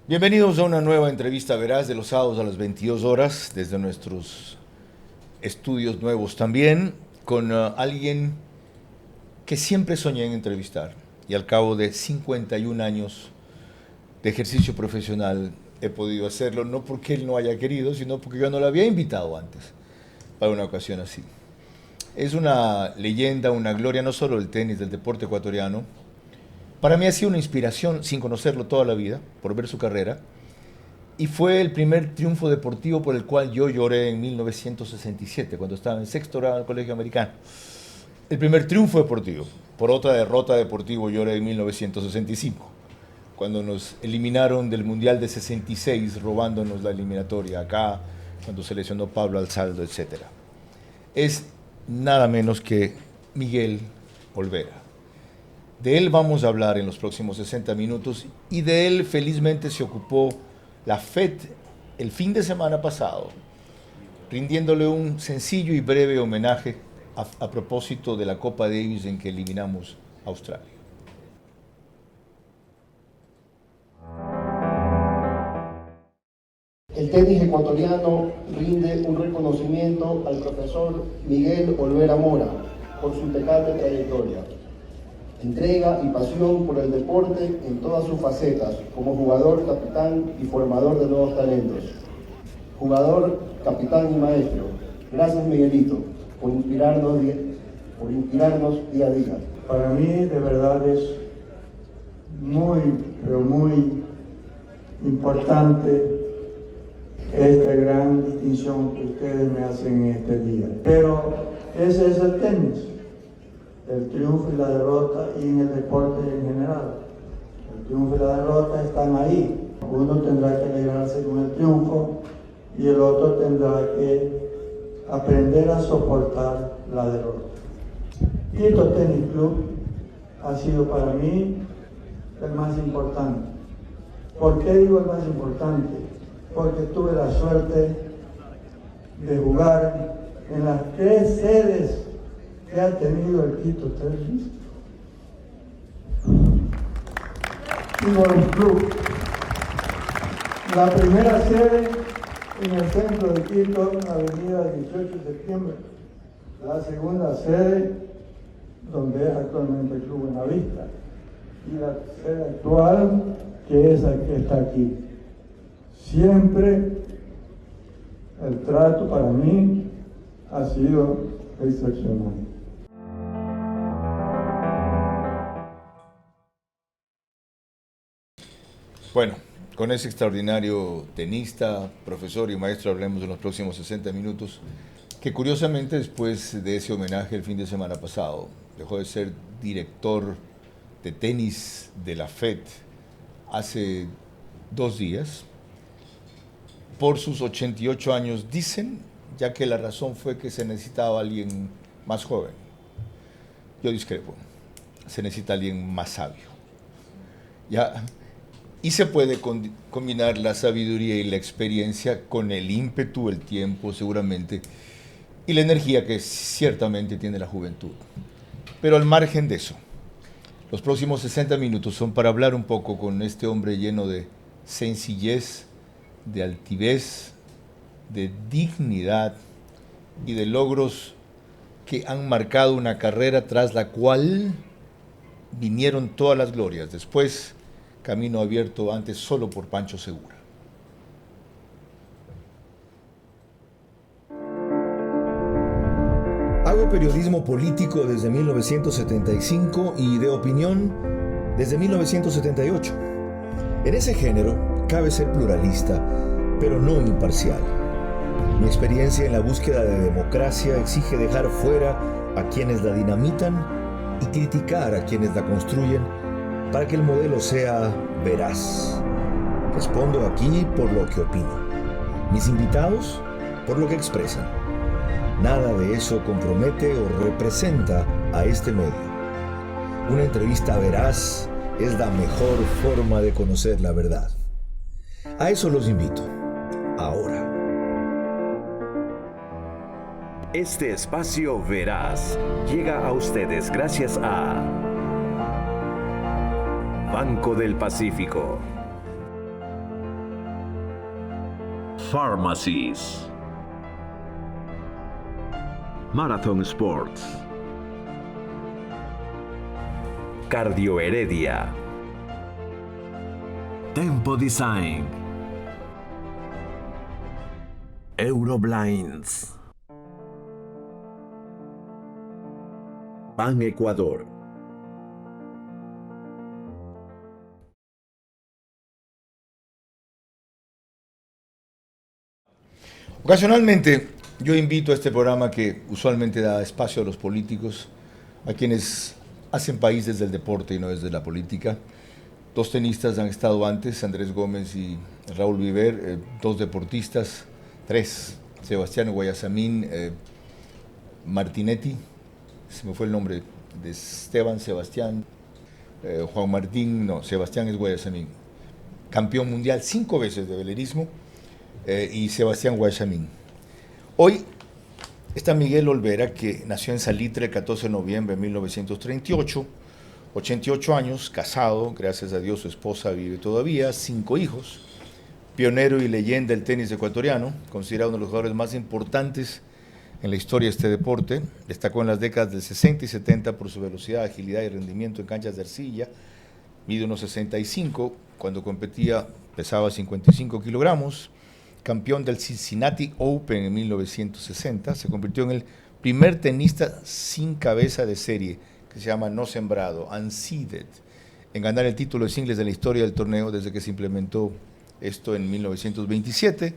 Bienvenidos a una nueva entrevista veraz de los sábados a las 22 horas desde nuestros estudios nuevos también con alguien que siempre soñé en entrevistar y al cabo de 51 años de ejercicio profesional he podido hacerlo, no porque él no haya querido, sino porque yo no lo había invitado antes para una ocasión así. Es una leyenda, una gloria no solo del tenis, del deporte ecuatoriano. Para mí ha sido una inspiración sin conocerlo toda la vida, por ver su carrera. Y fue el primer triunfo deportivo por el cual yo lloré en 1967, cuando estaba en sexto grado del colegio americano. El primer triunfo deportivo. Por otra derrota deportiva lloré en 1965, cuando nos eliminaron del Mundial de 66, robándonos la eliminatoria acá, cuando se lesionó Pablo Alzaldo, etc. Es nada menos que Miguel Olvera. De él vamos a hablar en los próximos 60 minutos y de él felizmente se ocupó la FED el fin de semana pasado, rindiéndole un sencillo y breve homenaje a propósito de la Copa Davis en que eliminamos a Australia. El tenis ecuatoriano rinde un reconocimiento al profesor Miguel Olvera Mora por su impecable trayectoria, entrega y pasión por el deporte en todas sus facetas, como jugador, capitán y formador de nuevos talentos. Jugador, capitán y maestro, gracias Miguelito por inspirarnos día a día. Para mí de verdad es muy, pero muy importante esta gran distinción que ustedes me hacen en este día. Pero ese es el tenis, el triunfo y la derrota, y en el deporte en general. El triunfo y la derrota están ahí. Uno tendrá que alegrarse con el triunfo y el otro tendrá que aprender a soportar la derrota. Quito Tenis Club ha sido para mí el más importante. ¿Por qué digo el más importante? Porque tuve la suerte de jugar en las 3 sedes que ha tenido el Quito Tenis Club. La primera sede en el centro de Quito, en la avenida 18 de septiembre. La segunda sede, donde es actualmente el Club Buenavista. Y la sede actual, que es la que está aquí. Siempre el trato para mí ha sido excepcional. Bueno, con ese extraordinario tenista, profesor y maestro hablemos en los próximos 60 minutos, que curiosamente después de ese homenaje el fin de semana pasado dejó de ser director de tenis de la FED hace 2 días por sus 88 años, dicen, ya que la razón fue que se necesitaba alguien más joven. Yo discrepo, se necesita alguien más sabio. Ya. Y se puede combinar la sabiduría y la experiencia con el ímpetu, el tiempo seguramente, y la energía que ciertamente tiene la juventud. Pero al margen de eso, los próximos 60 minutos son para hablar un poco con este hombre lleno de sencillez, de altivez, de dignidad y de logros que han marcado una carrera tras la cual vinieron todas las glorias. Después, camino abierto antes solo por Pancho Segura. Hago periodismo político desde 1975 y de opinión desde 1978. En ese género cabe ser pluralista, pero no imparcial. Mi experiencia en la búsqueda de democracia exige dejar fuera a quienes la dinamitan y criticar a quienes la construyen para que el modelo sea veraz. Respondo aquí por lo que opino. Mis invitados, por lo que expresan. Nada de eso compromete o representa a este medio. Una entrevista veraz es la mejor forma de conocer la verdad. A eso los invito. Ahora. Este espacio veraz llega a ustedes gracias a Banco del Pacífico. Pharmacies. Marathon Sports. Cardio Heredia. Tempo Design. Euroblinds. Pan Ecuador. Ocasionalmente yo invito a este programa que usualmente da espacio a los políticos, a quienes hacen país desde el deporte y no desde la política. Dos tenistas han estado antes, Andrés Gómez y Raúl Viver, dos deportistas, tres, Sebastián Guayasamín, Martinetti, se me fue el nombre de Esteban, Sebastián, Juan Martín, no, Sebastián es Guayasamín, campeón mundial 5 veces de velerismo, y Sebastián Guayasamín. Hoy está Miguel Olvera, que nació en Salitre el 14 de noviembre de 1938, 88 años, casado, gracias a Dios su esposa vive todavía, 5 hijos, pionero y leyenda del tenis ecuatoriano, considerado uno de los jugadores más importantes en la historia de este deporte. Destacó en las décadas del 60 y 70 por su velocidad, agilidad y rendimiento en canchas de arcilla. Mide unos 65, cuando competía pesaba 55 kilogramos. Campeón del Cincinnati Open en 1960, se convirtió en el primer tenista sin cabeza de serie, que se llama no sembrado, unseeded, en ganar el título de singles de la historia del torneo desde que se implementó esto en 1927.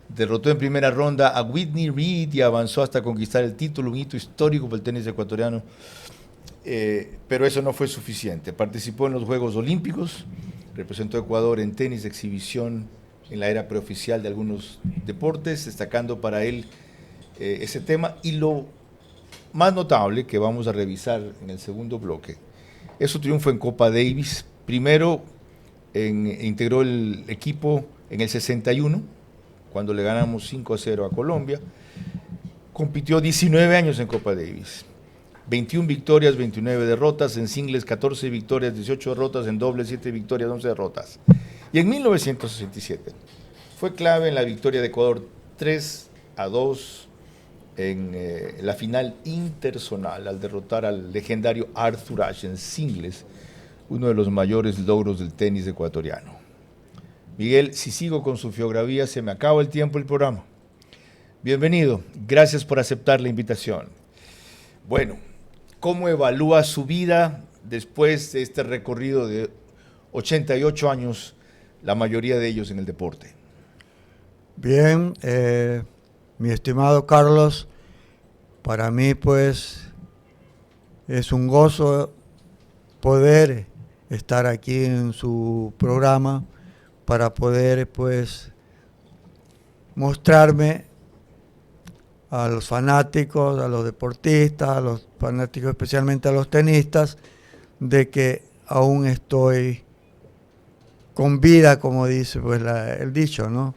Derrotó en primera ronda a Whitney Reed y avanzó hasta conquistar el título, un hito histórico para el tenis ecuatoriano, pero eso no fue suficiente. Participó en los Juegos Olímpicos, representó a Ecuador en tenis de exhibición en la era preoficial de algunos deportes, destacando para él ese tema. Y lo más notable que vamos a revisar en el segundo bloque es su triunfo en Copa Davis. Primero integró el equipo en el 61, cuando le ganamos 5-0 a Colombia. Compitió 19 años en Copa Davis, 21 victorias, 29 derrotas, en singles 14 victorias, 18 derrotas, en dobles 7 victorias, 11 derrotas. Y en 1967 fue clave en la victoria de Ecuador 3-2 en la final interzonal, al derrotar al legendario Arthur Ashe en singles, uno de los mayores logros del tenis ecuatoriano. Miguel, si sigo con su geografía, se me acaba el tiempo del programa. Bienvenido, gracias por aceptar la invitación. Bueno, ¿cómo evalúa su vida después de este recorrido de 88 años, la mayoría de ellos en el deporte? Bien, mi estimado Carlos, para mí pues es un gozo poder estar aquí en su programa para poder pues mostrarme a los fanáticos, a los deportistas, a los fanáticos, especialmente a los tenistas, de que aún estoy con vida, como dice pues el dicho, ¿no?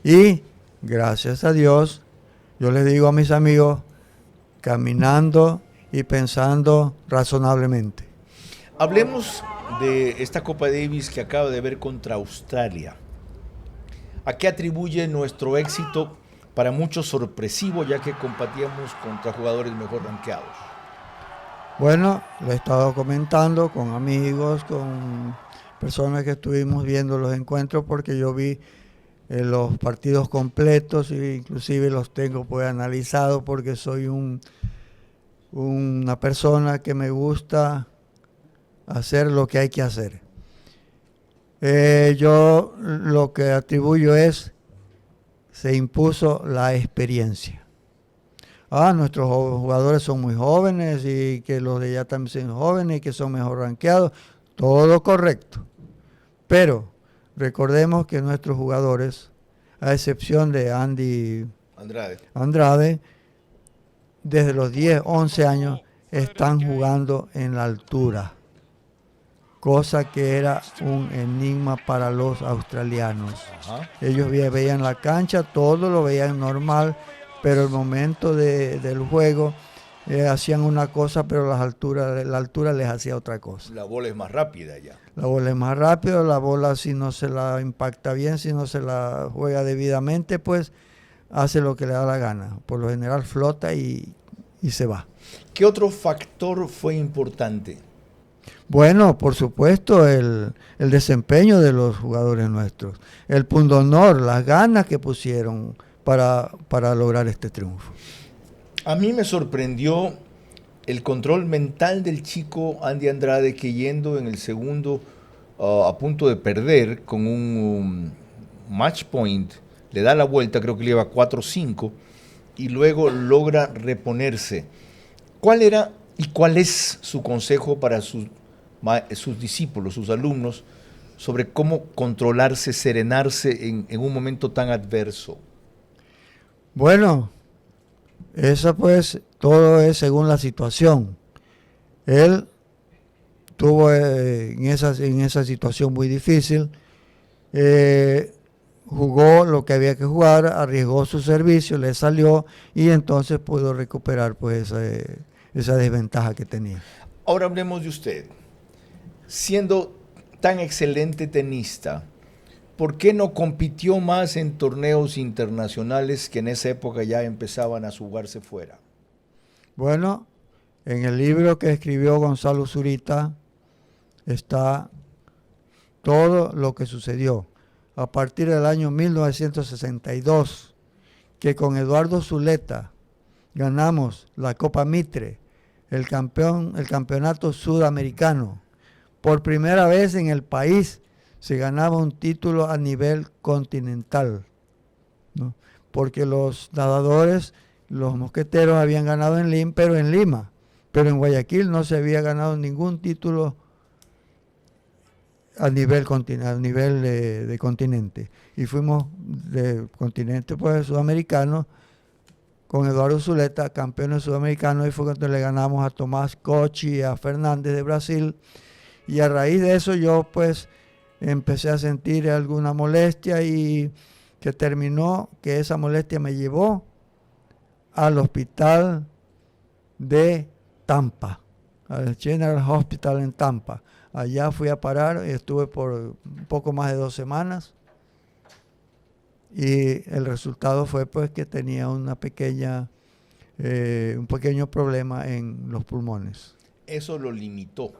Y gracias a Dios, yo les digo a mis amigos, caminando y pensando razonablemente. Hablemos de esta Copa Davis que acaba de ver contra Australia. ¿A qué atribuye nuestro éxito, para muchos sorpresivo, ya que competíamos contra jugadores mejor rankeados? Bueno, lo he estado comentando con amigos, con personas que estuvimos viendo los encuentros, porque yo vi los partidos completos e inclusive los tengo pues analizados, porque soy una persona que me gusta hacer lo que hay que hacer. Yo lo que atribuyo es, se impuso la experiencia. Nuestros jugadores son muy jóvenes y que los de allá también son jóvenes y que son mejor rankeados. Todo correcto. Pero recordemos que nuestros jugadores, a excepción de Andrade, desde los 10, 11 años, están jugando en la altura, cosa que era un enigma para los australianos. Ajá. Ellos veían la cancha, todo lo veían normal, pero el momento del juego hacían una cosa, pero la altura les hacía otra cosa. La bola es más rápida ya. La bola es más rápida, la bola si no se la impacta bien, si no se la juega debidamente, pues hace lo que le da la gana. Por lo general flota y se va. ¿Qué otro factor fue importante? Bueno, por supuesto, el desempeño de los jugadores nuestros, el pundonor, las ganas que pusieron para lograr este triunfo. A mí me sorprendió el control mental del chico Andy Andrade, que yendo en el segundo a punto de perder con un match point, le da la vuelta, creo que le lleva 4-5 y luego logra reponerse. ¿Cuál era y cuál es su consejo para sus discípulos, sus alumnos, sobre cómo controlarse, serenarse en un momento tan adverso? Bueno, eso pues todo es según la situación. Él tuvo en esa situación muy difícil, jugó lo que había que jugar, arriesgó su servicio, le salió y entonces pudo recuperar pues esa desventaja que tenía. Ahora hablemos de usted. Siendo tan excelente tenista, ¿por qué no compitió más en torneos internacionales que en esa época ya empezaban a jugarse fuera? Bueno, en el libro que escribió Gonzalo Zurita está todo lo que sucedió a partir del año 1962, que con Eduardo Zuleta ganamos la Copa Mitre, el campeonato sudamericano. Por primera vez en el país se ganaba un título a nivel continental, ¿no? Porque los nadadores, los mosqueteros habían ganado en Lima, pero en Guayaquil no se había ganado ningún título a nivel de continente. Y fuimos de continente pues sudamericano con Eduardo Zuleta, campeones sudamericanos, y fue cuando le ganamos a Tomás Cochi y a Fernández de Brasil. Y a raíz de eso yo pues empecé a sentir alguna molestia y que esa molestia me llevó al hospital de Tampa, al General Hospital en Tampa. Allá fui a parar, estuve por un poco más de 2 semanas y el resultado fue pues que tenía un pequeño problema en los pulmones. Eso lo limitó.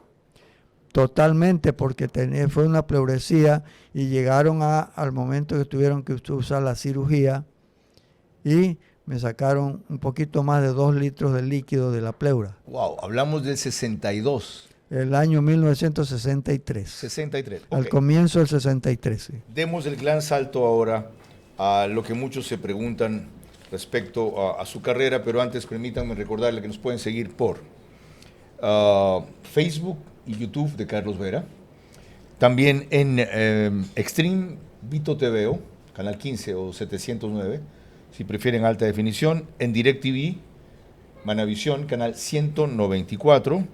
Totalmente, porque fue una pleuresía y llegaron al momento que tuvieron que usar la cirugía y me sacaron un poquito más de 2 litros de líquido de la pleura. Wow, hablamos del 62. El año 1963. 63. Al Okay. comienzo del 63. Sí. Demos el gran salto ahora a lo que muchos se preguntan respecto a su carrera, pero antes permítanme recordarle que nos pueden seguir por Facebook y YouTube de Carlos Vera, también en Extreme Vito TVO, canal 15 o 709, si prefieren alta definición, en DirecTV, Manavisión, canal 194,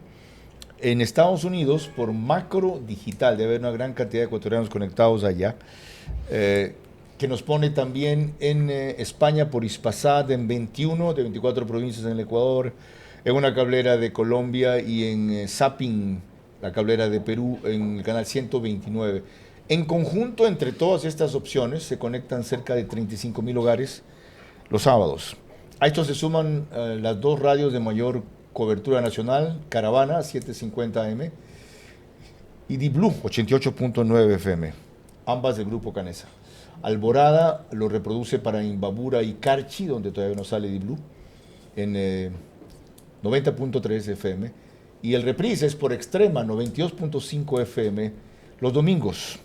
en Estados Unidos por Macro Digital, debe haber una gran cantidad de ecuatorianos conectados allá, que nos pone también en España por Hispasat en 21 de 24 provincias en el Ecuador, en una cablera de Colombia y en Zapping, la cablera de Perú, en el canal 129. En conjunto, entre todas estas opciones, se conectan cerca de 35,000 hogares los sábados. A esto se suman las 2 radios de mayor cobertura nacional, Caravana, 750 AM, y Di-Blue, 88.9 FM, ambas del Grupo Canesa. Alborada lo reproduce para Imbabura y Carchi, donde todavía no sale Di-Blue, en 90.3 FM, y el reprise es por Extrema, 92.5 FM, los domingos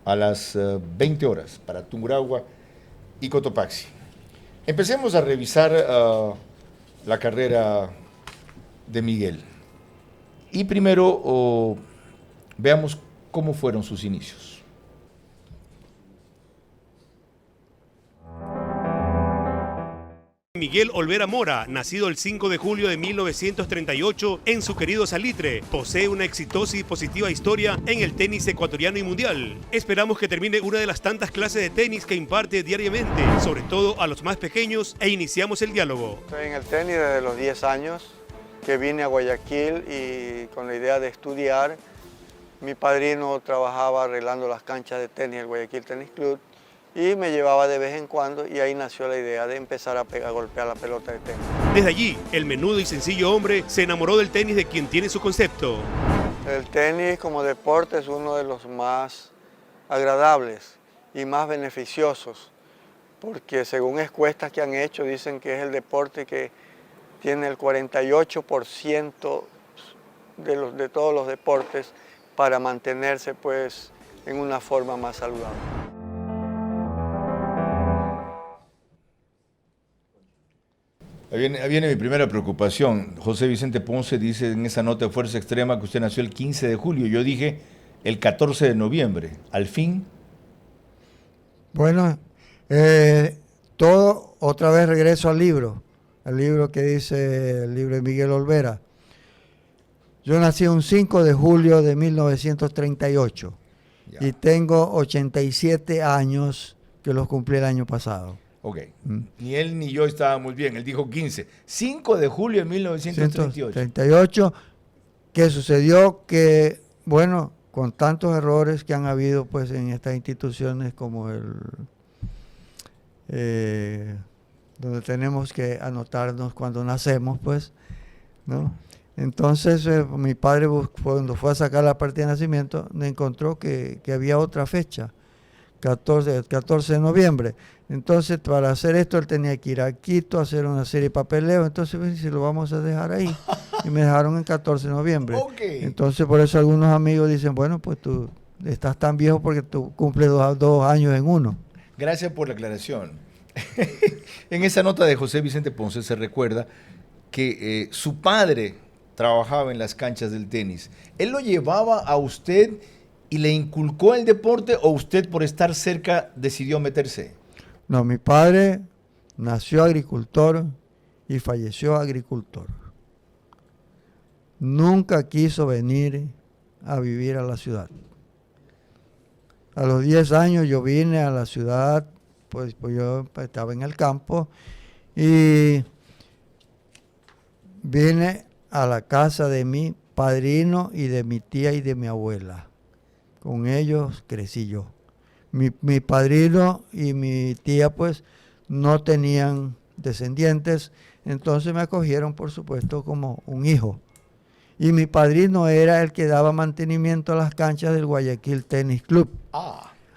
a las 20 horas para Tungurahua y Cotopaxi. Empecemos a revisar la carrera de Miguel. Y primero veamos cómo fueron sus inicios. Miguel Olvera Mora, nacido el 5 de julio de 1938 en su querido Salitre, posee una exitosa y positiva historia en el tenis ecuatoriano y mundial. Esperamos que termine una de las tantas clases de tenis que imparte diariamente, sobre todo a los más pequeños, e iniciamos el diálogo. Estoy en el tenis desde los 10 años. que vine a Guayaquil y con la idea de estudiar. Mi padrino trabajaba arreglando las canchas de tenis del Guayaquil Tennis Club y me llevaba de vez en cuando, y ahí nació la idea de empezar a golpear la pelota de tenis. Desde allí, el menudo y sencillo hombre se enamoró del tenis de quien tiene su concepto. El tenis como deporte es uno de los más agradables y más beneficiosos, porque según encuestas que han hecho dicen que es el deporte que tiene el 48% de todos los deportes para mantenerse pues en una forma más saludable. Ahí viene mi primera preocupación. José Vicente Ponce dice en esa nota de Fuerza Extrema que usted nació el 15 de julio. Yo dije el 14 de noviembre. ¿Al fin? Bueno, todo, otra vez regreso al libro que dice el libro de Miguel Olvera. Yo nací un 5 de julio de 1938 y tengo 87 años que los cumplí el año pasado. Ok, ni él ni yo estábamos bien, él dijo 15. 5 de julio de 1938. 38, que sucedió que, bueno, con tantos errores que han habido pues en estas instituciones como donde tenemos que anotarnos cuando nacemos, pues, ¿no? Entonces mi padre cuando fue a sacar la partida de nacimiento encontró que había otra fecha, 14 de noviembre. Entonces para hacer esto él tenía que ir a Quito a hacer una serie de papeleo. Entonces si lo vamos a dejar ahí, y me dejaron el 14 de noviembre. Okay. Entonces por eso algunos amigos dicen, bueno, pues tú estás tan viejo porque tú cumples dos años en uno. Gracias por la aclaración. En esa nota de José Vicente Ponce se recuerda que su padre trabajaba en las canchas del tenis. ¿Él lo llevaba a usted y le inculcó el deporte o usted por estar cerca decidió meterse? No, mi padre nació agricultor y falleció agricultor. Nunca quiso venir a vivir a la ciudad. A los 10 años yo vine a la ciudad, pues yo estaba en el campo y vine a la casa de mi padrino y de mi tía y de mi abuela. Con ellos crecí yo. Mi padrino y mi tía pues no tenían descendientes, entonces me acogieron por supuesto como un hijo. Y mi padrino era el que daba mantenimiento a las canchas del Guayaquil Tennis Club.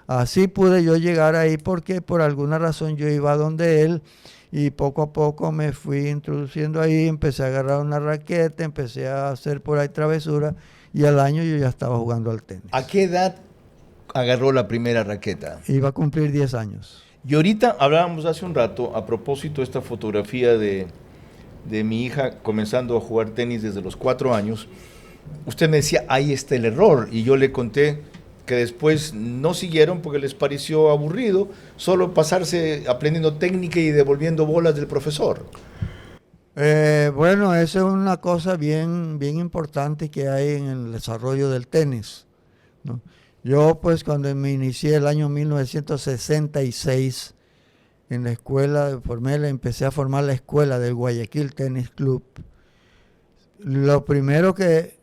Así pude yo llegar ahí porque por alguna razón yo iba donde él y poco a poco me fui introduciendo ahí, empecé a agarrar una raqueta, empecé a hacer por ahí travesura y al año yo ya estaba jugando al tenis. ¿A qué edad agarró la primera raqueta? Iba a cumplir 10 años. Y ahorita hablábamos hace un rato a propósito de esta fotografía de mi hija comenzando a jugar tenis desde los 4 años. Usted me decía, ahí está el error, y yo le conté que después no siguieron porque les pareció aburrido solo pasarse aprendiendo técnica y devolviendo bolas del profesor. Bueno, eso es una cosa bien importante que hay en el desarrollo del tenis, ¿no? Yo pues cuando me inicié el año 1966 en la escuela, empecé a formar la escuela del Guayaquil Tennis Club. Lo primero que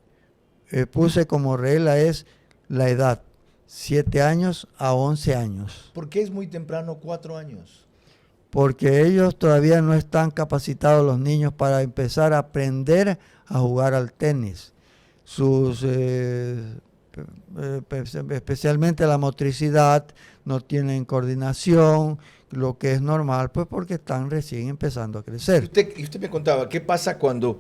puse como regla es la edad. 7 años a 11 años. ¿Por qué es muy temprano 4 años? Porque ellos todavía no están capacitados los niños para empezar a aprender a jugar al tenis. Especialmente la motricidad, no tienen coordinación, lo que es normal, pues porque están recién empezando a crecer. Y usted me contaba, ¿qué pasa cuando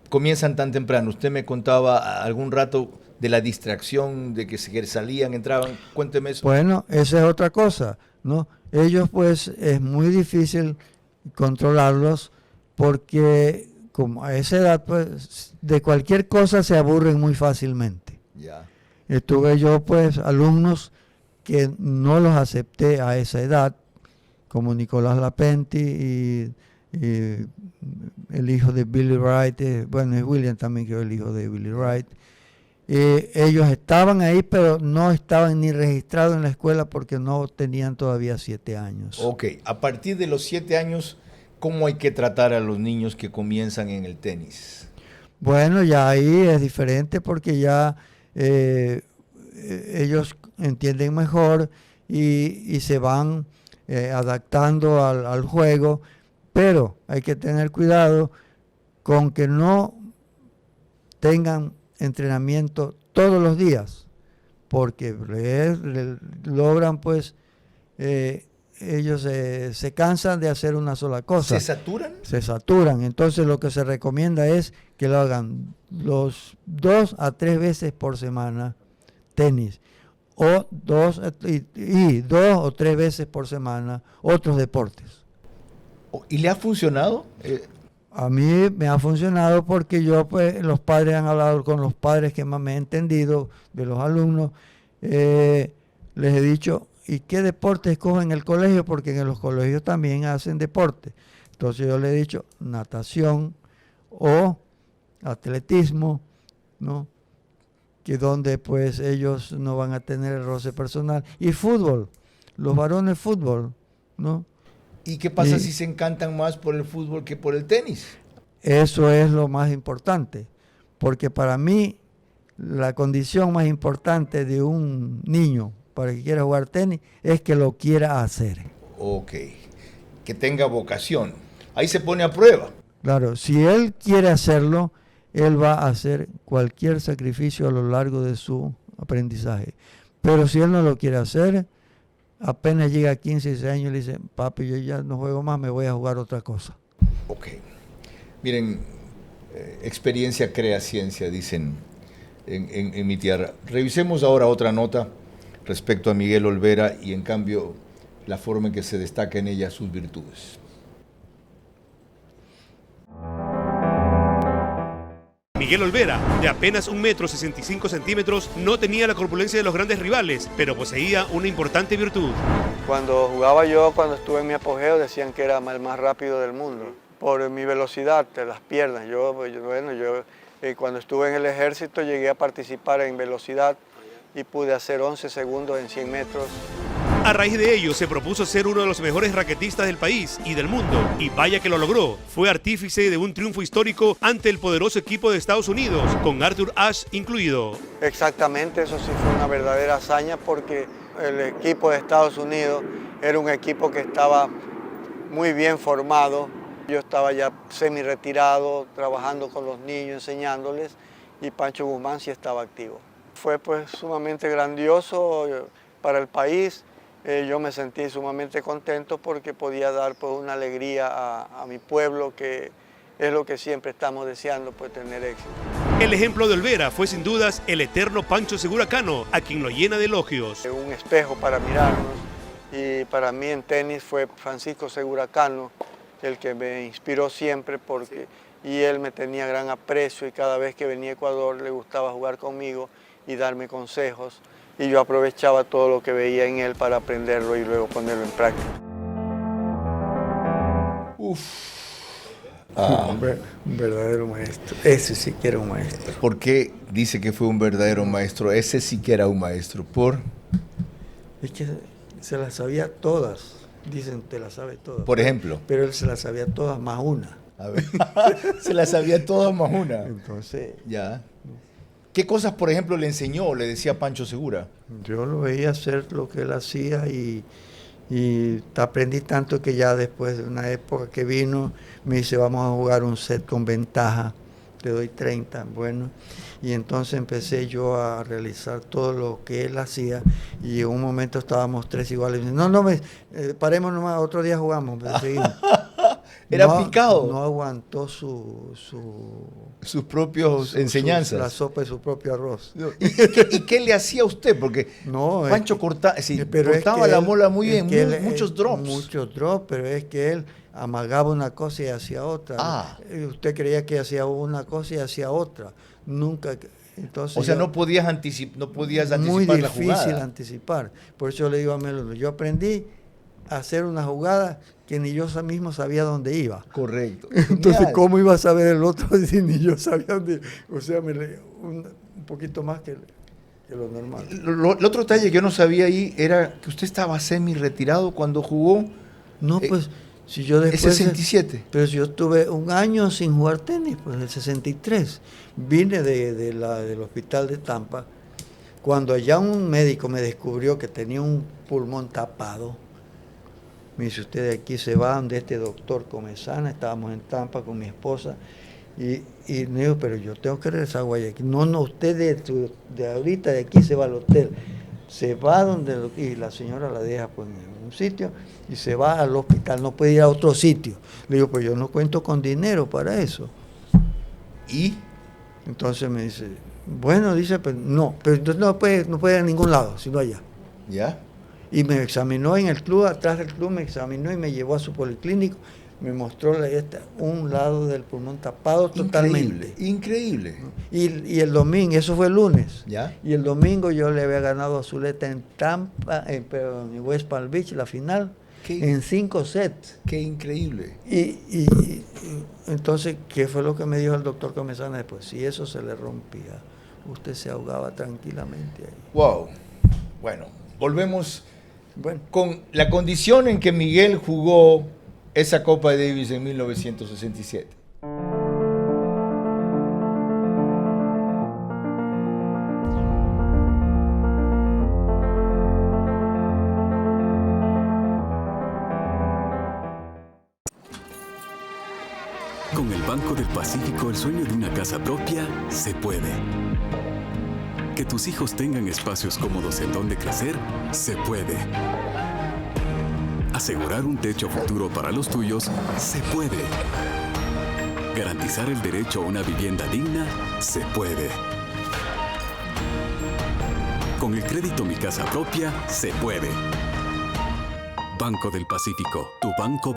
comienzan tan temprano? Usted me contaba algún rato de la distracción, de que salían, entraban. Cuénteme eso. Bueno, esa es otra cosa, ¿no? Ellos pues es muy difícil controlarlos porque como a esa edad pues de cualquier cosa se aburren muy fácilmente. Ya. Tuve yo pues alumnos que no los acepté a esa edad, como Nicolás Lapenti y el hijo de Billy Wright, bueno, es William también, que es el hijo de Billy Wright. Ellos estaban ahí, pero no estaban ni registrados en la escuela porque no tenían todavía 7 años. Ok, a partir de los 7 años, ¿Cómo hay que tratar a los niños que comienzan en el tenis? Bueno, ya ahí es diferente porque ya ellos entienden mejor y se van adaptando al juego, pero hay que tener cuidado con que no tengan entrenamiento todos los días, porque logran pues, ellos se cansan de hacer una sola cosa. ¿Se saturan? Se saturan, entonces lo que se recomienda es que lo hagan 2 a 3 veces por semana tenis, o 2 o 3 veces por semana otros deportes. ¿Y le ha funcionado? A mí me ha funcionado porque yo, pues, los padres han hablado con los padres que más me he entendido, de los alumnos, les he dicho, ¿y qué deporte escogen en el colegio? Porque en los colegios también hacen deporte. Entonces yo le he dicho natación o atletismo, ¿no? Que donde pues ellos no van a tener el roce personal. Y fútbol, los varones fútbol, ¿no? ¿Y qué pasa si se encantan más por el fútbol que por el tenis? Eso es lo más importante, porque para mí la condición más importante de un niño para que quiera jugar tenis es que lo quiera hacer. Ok, que tenga vocación. Ahí se pone a prueba. Claro, si él quiere hacerlo, él va a hacer cualquier sacrificio a lo largo de su aprendizaje. Pero si él no lo quiere hacer, apenas llega a 15, 16 años y le dice, papi, yo ya no juego más, me voy a jugar otra cosa. Ok. Miren, experiencia crea ciencia, dicen en mi tierra. Revisemos ahora otra nota respecto a Miguel Olvera y en cambio la forma en que se destaca en ella sus virtudes. Miguel Olvera, de apenas 1,65 m, no tenía la corpulencia de los grandes rivales, pero poseía una importante virtud. Cuando jugaba yo, cuando estuve en mi apogeo, decían que era el más rápido del mundo. Por mi velocidad de las piernas. Cuando estuve en el ejército llegué a participar en velocidad y pude hacer 11 segundos en 100 metros. A raíz de ello se propuso ser uno de los mejores raquetistas del país y del mundo, y vaya que lo logró. Fue artífice de un triunfo histórico ante el poderoso equipo de Estados Unidos, con Arthur Ashe incluido. Exactamente, eso sí fue una verdadera hazaña porque el equipo de Estados Unidos era un equipo que estaba muy bien formado. Yo estaba ya semi-retirado, trabajando con los niños, enseñándoles, y Pancho Guzmán sí estaba activo. Fue pues sumamente grandioso para el país. Yo me sentí sumamente contento porque podía dar pues, una alegría a mi pueblo, que es lo que siempre estamos deseando, pues tener éxito. El ejemplo de Olvera fue sin dudas el eterno Pancho Segura Cano, a quien lo llena de elogios. Un espejo para mirarnos, y para mí en tenis fue Francisco Segura Cano el que me inspiró siempre, y él me tenía gran aprecio y cada vez que venía a Ecuador le gustaba jugar conmigo y darme consejos. Y yo aprovechaba todo lo que veía en él para aprenderlo y luego ponerlo en práctica. Un verdadero maestro. Ese sí que era un maestro. ¿Por qué dice que fue un verdadero maestro? Ese sí que era un maestro. ¿Por? Es que se las sabía todas. Dicen, te las sabe todas. Por ejemplo. Pero él se las sabía todas más una. A ver. Se las sabía todas más una. Entonces. Ya. ¿Qué cosas, por ejemplo, le enseñó o le decía Pancho Segura? Yo lo veía hacer lo que él hacía y aprendí tanto que ya después de una época que vino, me dice, vamos a jugar un set con ventaja, te doy 30, bueno. Y entonces empecé yo a realizar todo lo que él hacía y en un momento estábamos 3 iguales. Paremos nomás, otro día jugamos, seguimos. Era picado. No aguantó sus propias enseñanzas. La sopa de su propio arroz. ¿Y qué le hacía a usted? Porque Pancho cortaba la mola muy bien, muchos drops. Muchos drops, pero es que él amagaba una cosa y hacía otra. Usted creía que hacía una cosa y hacía otra. Nunca. Entonces, o sea, no podías anticipar la jugada. Muy difícil anticipar. Por eso yo le digo a Melo, yo aprendí a hacer una jugada que ni yo mismo sabía dónde iba. Correcto. Entonces, Genial. ¿cómo iba a saber el otro si ni yo sabía dónde iba? O sea, un poquito más que lo normal. El otro detalle que yo no sabía ahí era que usted estaba semi-retirado cuando jugó. No, pues Si yo después, ¿Es 67? Pero yo estuve un año sin jugar tenis, pues en el 63. Vine del hospital de Tampa, cuando allá un médico me descubrió que tenía un pulmón tapado. Me dice, usted de aquí se va donde este doctor Comesana, estábamos en Tampa con mi esposa, y me dijo, pero yo tengo que regresar a Guayaquil. No, usted de ahorita de aquí se va al hotel. Se va y la señora la deja pues, en un sitio y se va al hospital, no puede ir a otro sitio. Le digo, pues yo no cuento con dinero para eso. ¿Y? Entonces me dice, bueno, dice, pero entonces no puede ir a ningún lado, sino allá. ¿Ya? Y me examinó en el club, atrás del club me examinó y me llevó a su policlínico, me mostró un lado del pulmón tapado totalmente. Increíble. Y el domingo, eso fue el lunes. ¿Ya? Y el domingo yo le había ganado a Zuleta en Tampa, en West Palm Beach, la final, en 5 sets. ¡Qué increíble! Y entonces, ¿qué fue lo que me dijo el doctor Comesana después? Si eso se le rompía, usted se ahogaba tranquilamente ahí. ¡Wow! Bueno, volvemos Bueno, con la condición en que Miguel jugó esa Copa Davis en 1967. Con el Banco del Pacífico, el sueño de una casa propia se puede. Que tus hijos tengan espacios cómodos en donde crecer, se puede. Asegurar un techo futuro para los tuyos, se puede. Garantizar el derecho a una vivienda digna, se puede. Con el crédito Mi Casa Propia, se puede. Banco del Pacífico, tu banco.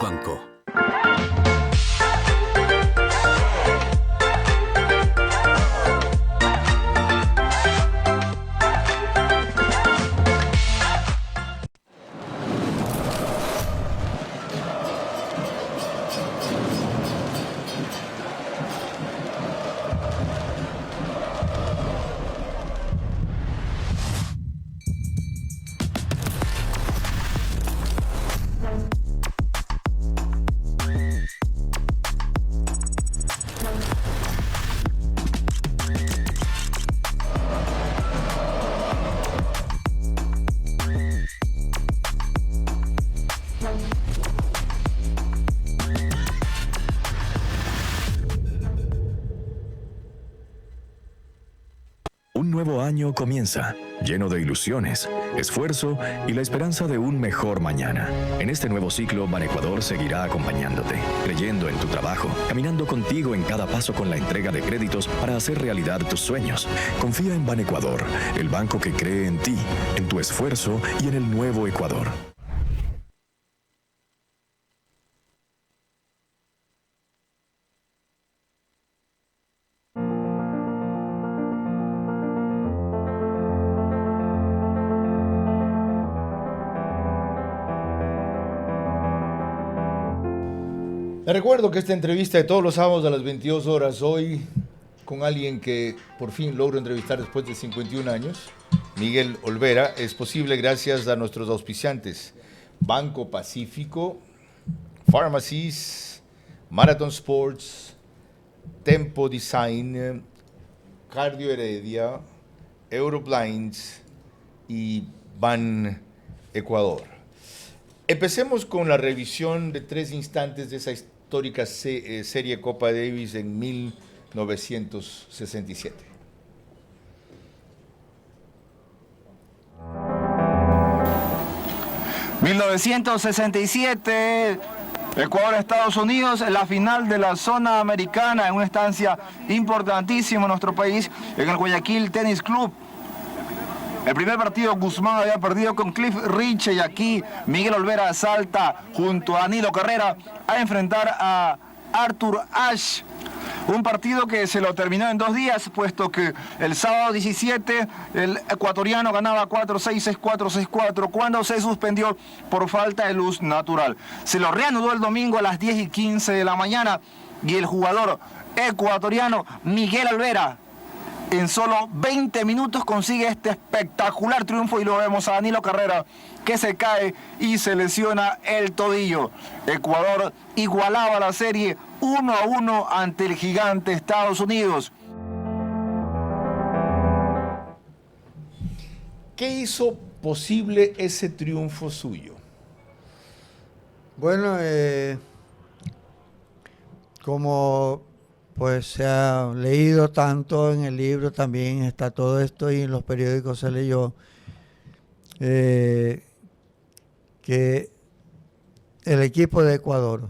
Un nuevo año comienza, lleno de ilusiones, esfuerzo y la esperanza de un mejor mañana. En este nuevo ciclo, Banecuador seguirá acompañándote, creyendo en tu trabajo, caminando contigo en cada paso con la entrega de créditos para hacer realidad tus sueños. Confía en Banecuador, el banco que cree en ti, en tu esfuerzo y en el nuevo Ecuador. Les recuerdo que esta entrevista de todos los sábados a las 22 horas, hoy con alguien que por fin logro entrevistar después de 51 años, Miguel Olvera, es posible gracias a nuestros auspiciantes, Banco Pacífico, Pharmacies, Marathon Sports, Tempo Design, Cardio Heredia, Euroblinds y Ban Ecuador. Empecemos con la revisión de 3 instantes de esa histórica serie Copa Davis en 1967. ...1967... Ecuador-Estados Unidos en la final de la zona americana, en una estancia importantísima en nuestro país, en el Guayaquil Tennis Club. El primer partido Guzmán había perdido con Cliff Richey y aquí Miguel Olvera salta junto a Nilo Carrera a enfrentar a Arthur Ashe. Un partido que se lo terminó en 2 días, puesto que el sábado 17 el ecuatoriano ganaba 4-6, 6-4, 6-4, cuando se suspendió por falta de luz natural. Se lo reanudó el domingo a las 10:15 de la mañana y el jugador ecuatoriano Miguel Olvera En solo 20 minutos consigue este espectacular triunfo y lo vemos a Danilo Carrera que se cae y se lesiona el tobillo. Ecuador igualaba la serie 1-1 ante el gigante Estados Unidos. ¿Qué hizo posible ese triunfo suyo? Bueno, como pues se ha leído tanto en el libro, también está todo esto y en los periódicos se leyó que el equipo de Ecuador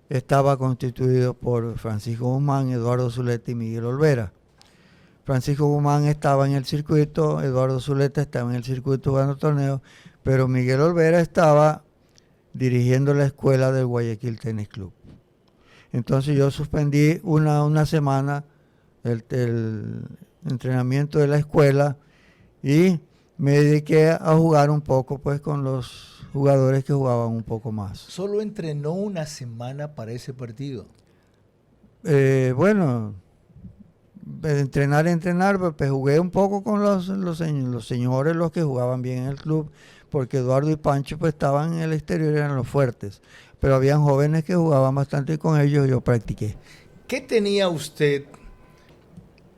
estaba constituido por Francisco Guzmán, Eduardo Zuleta y Miguel Olvera. Francisco Guzmán estaba en el circuito, Eduardo Zuleta estaba en el circuito jugando torneos, pero Miguel Olvera estaba dirigiendo la escuela del Guayaquil Tennis Club. Entonces yo suspendí una semana el entrenamiento de la escuela y me dediqué a jugar un poco pues con los jugadores que jugaban un poco más. ¿Solo entrenó una semana para ese partido? Bueno, entrenar, pues jugué un poco con los señores, los que jugaban bien en el club, porque Eduardo y Pancho pues estaban en el exterior, eran los fuertes, pero habían jóvenes que jugaban bastante y con ellos yo practiqué. ¿Qué tenía usted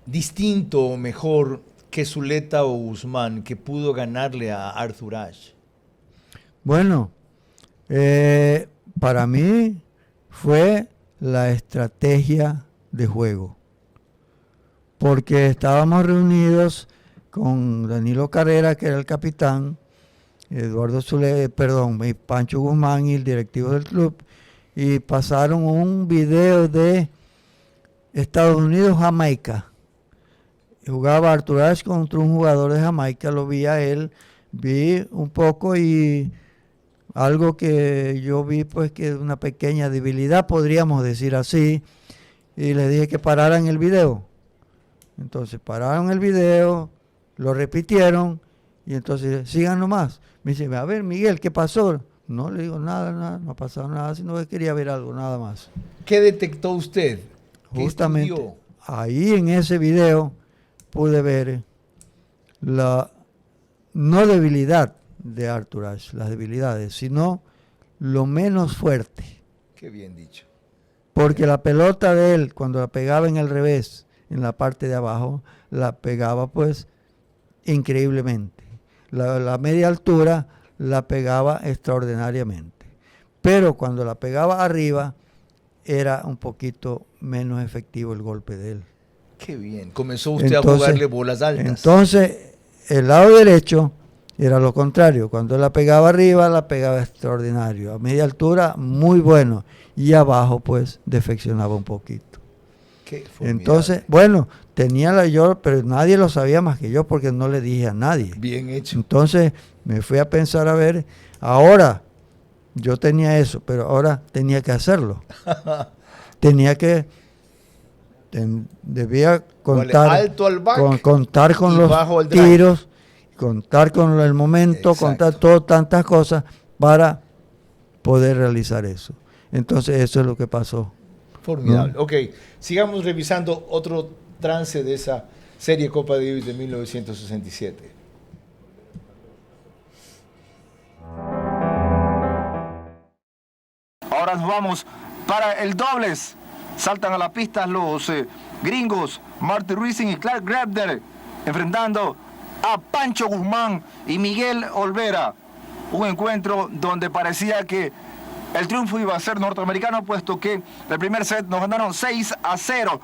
distinto o mejor que Zuleta o Guzmán que pudo ganarle a Arthur Ashe? Bueno, para mí fue la estrategia de juego, porque estábamos reunidos con Danilo Carrera, que era el capitán, Eduardo y Pancho Guzmán y el directivo del club, y pasaron un video de Estados Unidos-Jamaica. Jugaba Arthur Ashe contra un jugador de Jamaica, lo vi a él, vi un poco y algo que yo vi pues que una pequeña debilidad, podríamos decir así, y le dije que pararan el video. Entonces pararon el video, lo repitieron y entonces sigan nomás. Me dice, a ver Miguel, ¿qué pasó? No le digo nada, no ha pasado nada, sino que quería ver algo, nada más. ¿Qué detectó usted? Justamente ahí en ese video pude ver la no debilidad de Arthur Ashe, las debilidades, sino lo menos fuerte. Qué bien dicho. Porque la pelota de él, cuando la pegaba en el revés, en la parte de abajo, la pegaba pues increíblemente. La media altura la pegaba extraordinariamente. Pero cuando la pegaba arriba, era un poquito menos efectivo el golpe de él. Qué bien. Comenzó usted a jugarle bolas altas. Entonces, el lado derecho era lo contrario. Cuando él la pegaba arriba, la pegaba extraordinario. A media altura, muy bueno. Y abajo, pues, defeccionaba un poquito. Entonces, bueno, tenía yo, pero nadie lo sabía más que yo porque no le dije a nadie. Bien hecho. Entonces, me fui a pensar, a ver, ahora yo tenía eso, pero ahora tenía que hacerlo. Debía contar, alto al back, contar con los tiros, contar con el momento, contar tantas cosas para poder realizar eso. Entonces eso es lo que pasó. Formidable. ¿No? Ok, sigamos revisando otro trance de esa serie Copa Davis de 1967. Ahora nos vamos para el dobles. Saltan a la pista los gringos Marty Rising y Clark Grabner, enfrentando a Pancho Guzmán y Miguel Olvera. Un encuentro donde parecía que el triunfo iba a ser norteamericano, puesto que el primer set nos ganaron 6-0,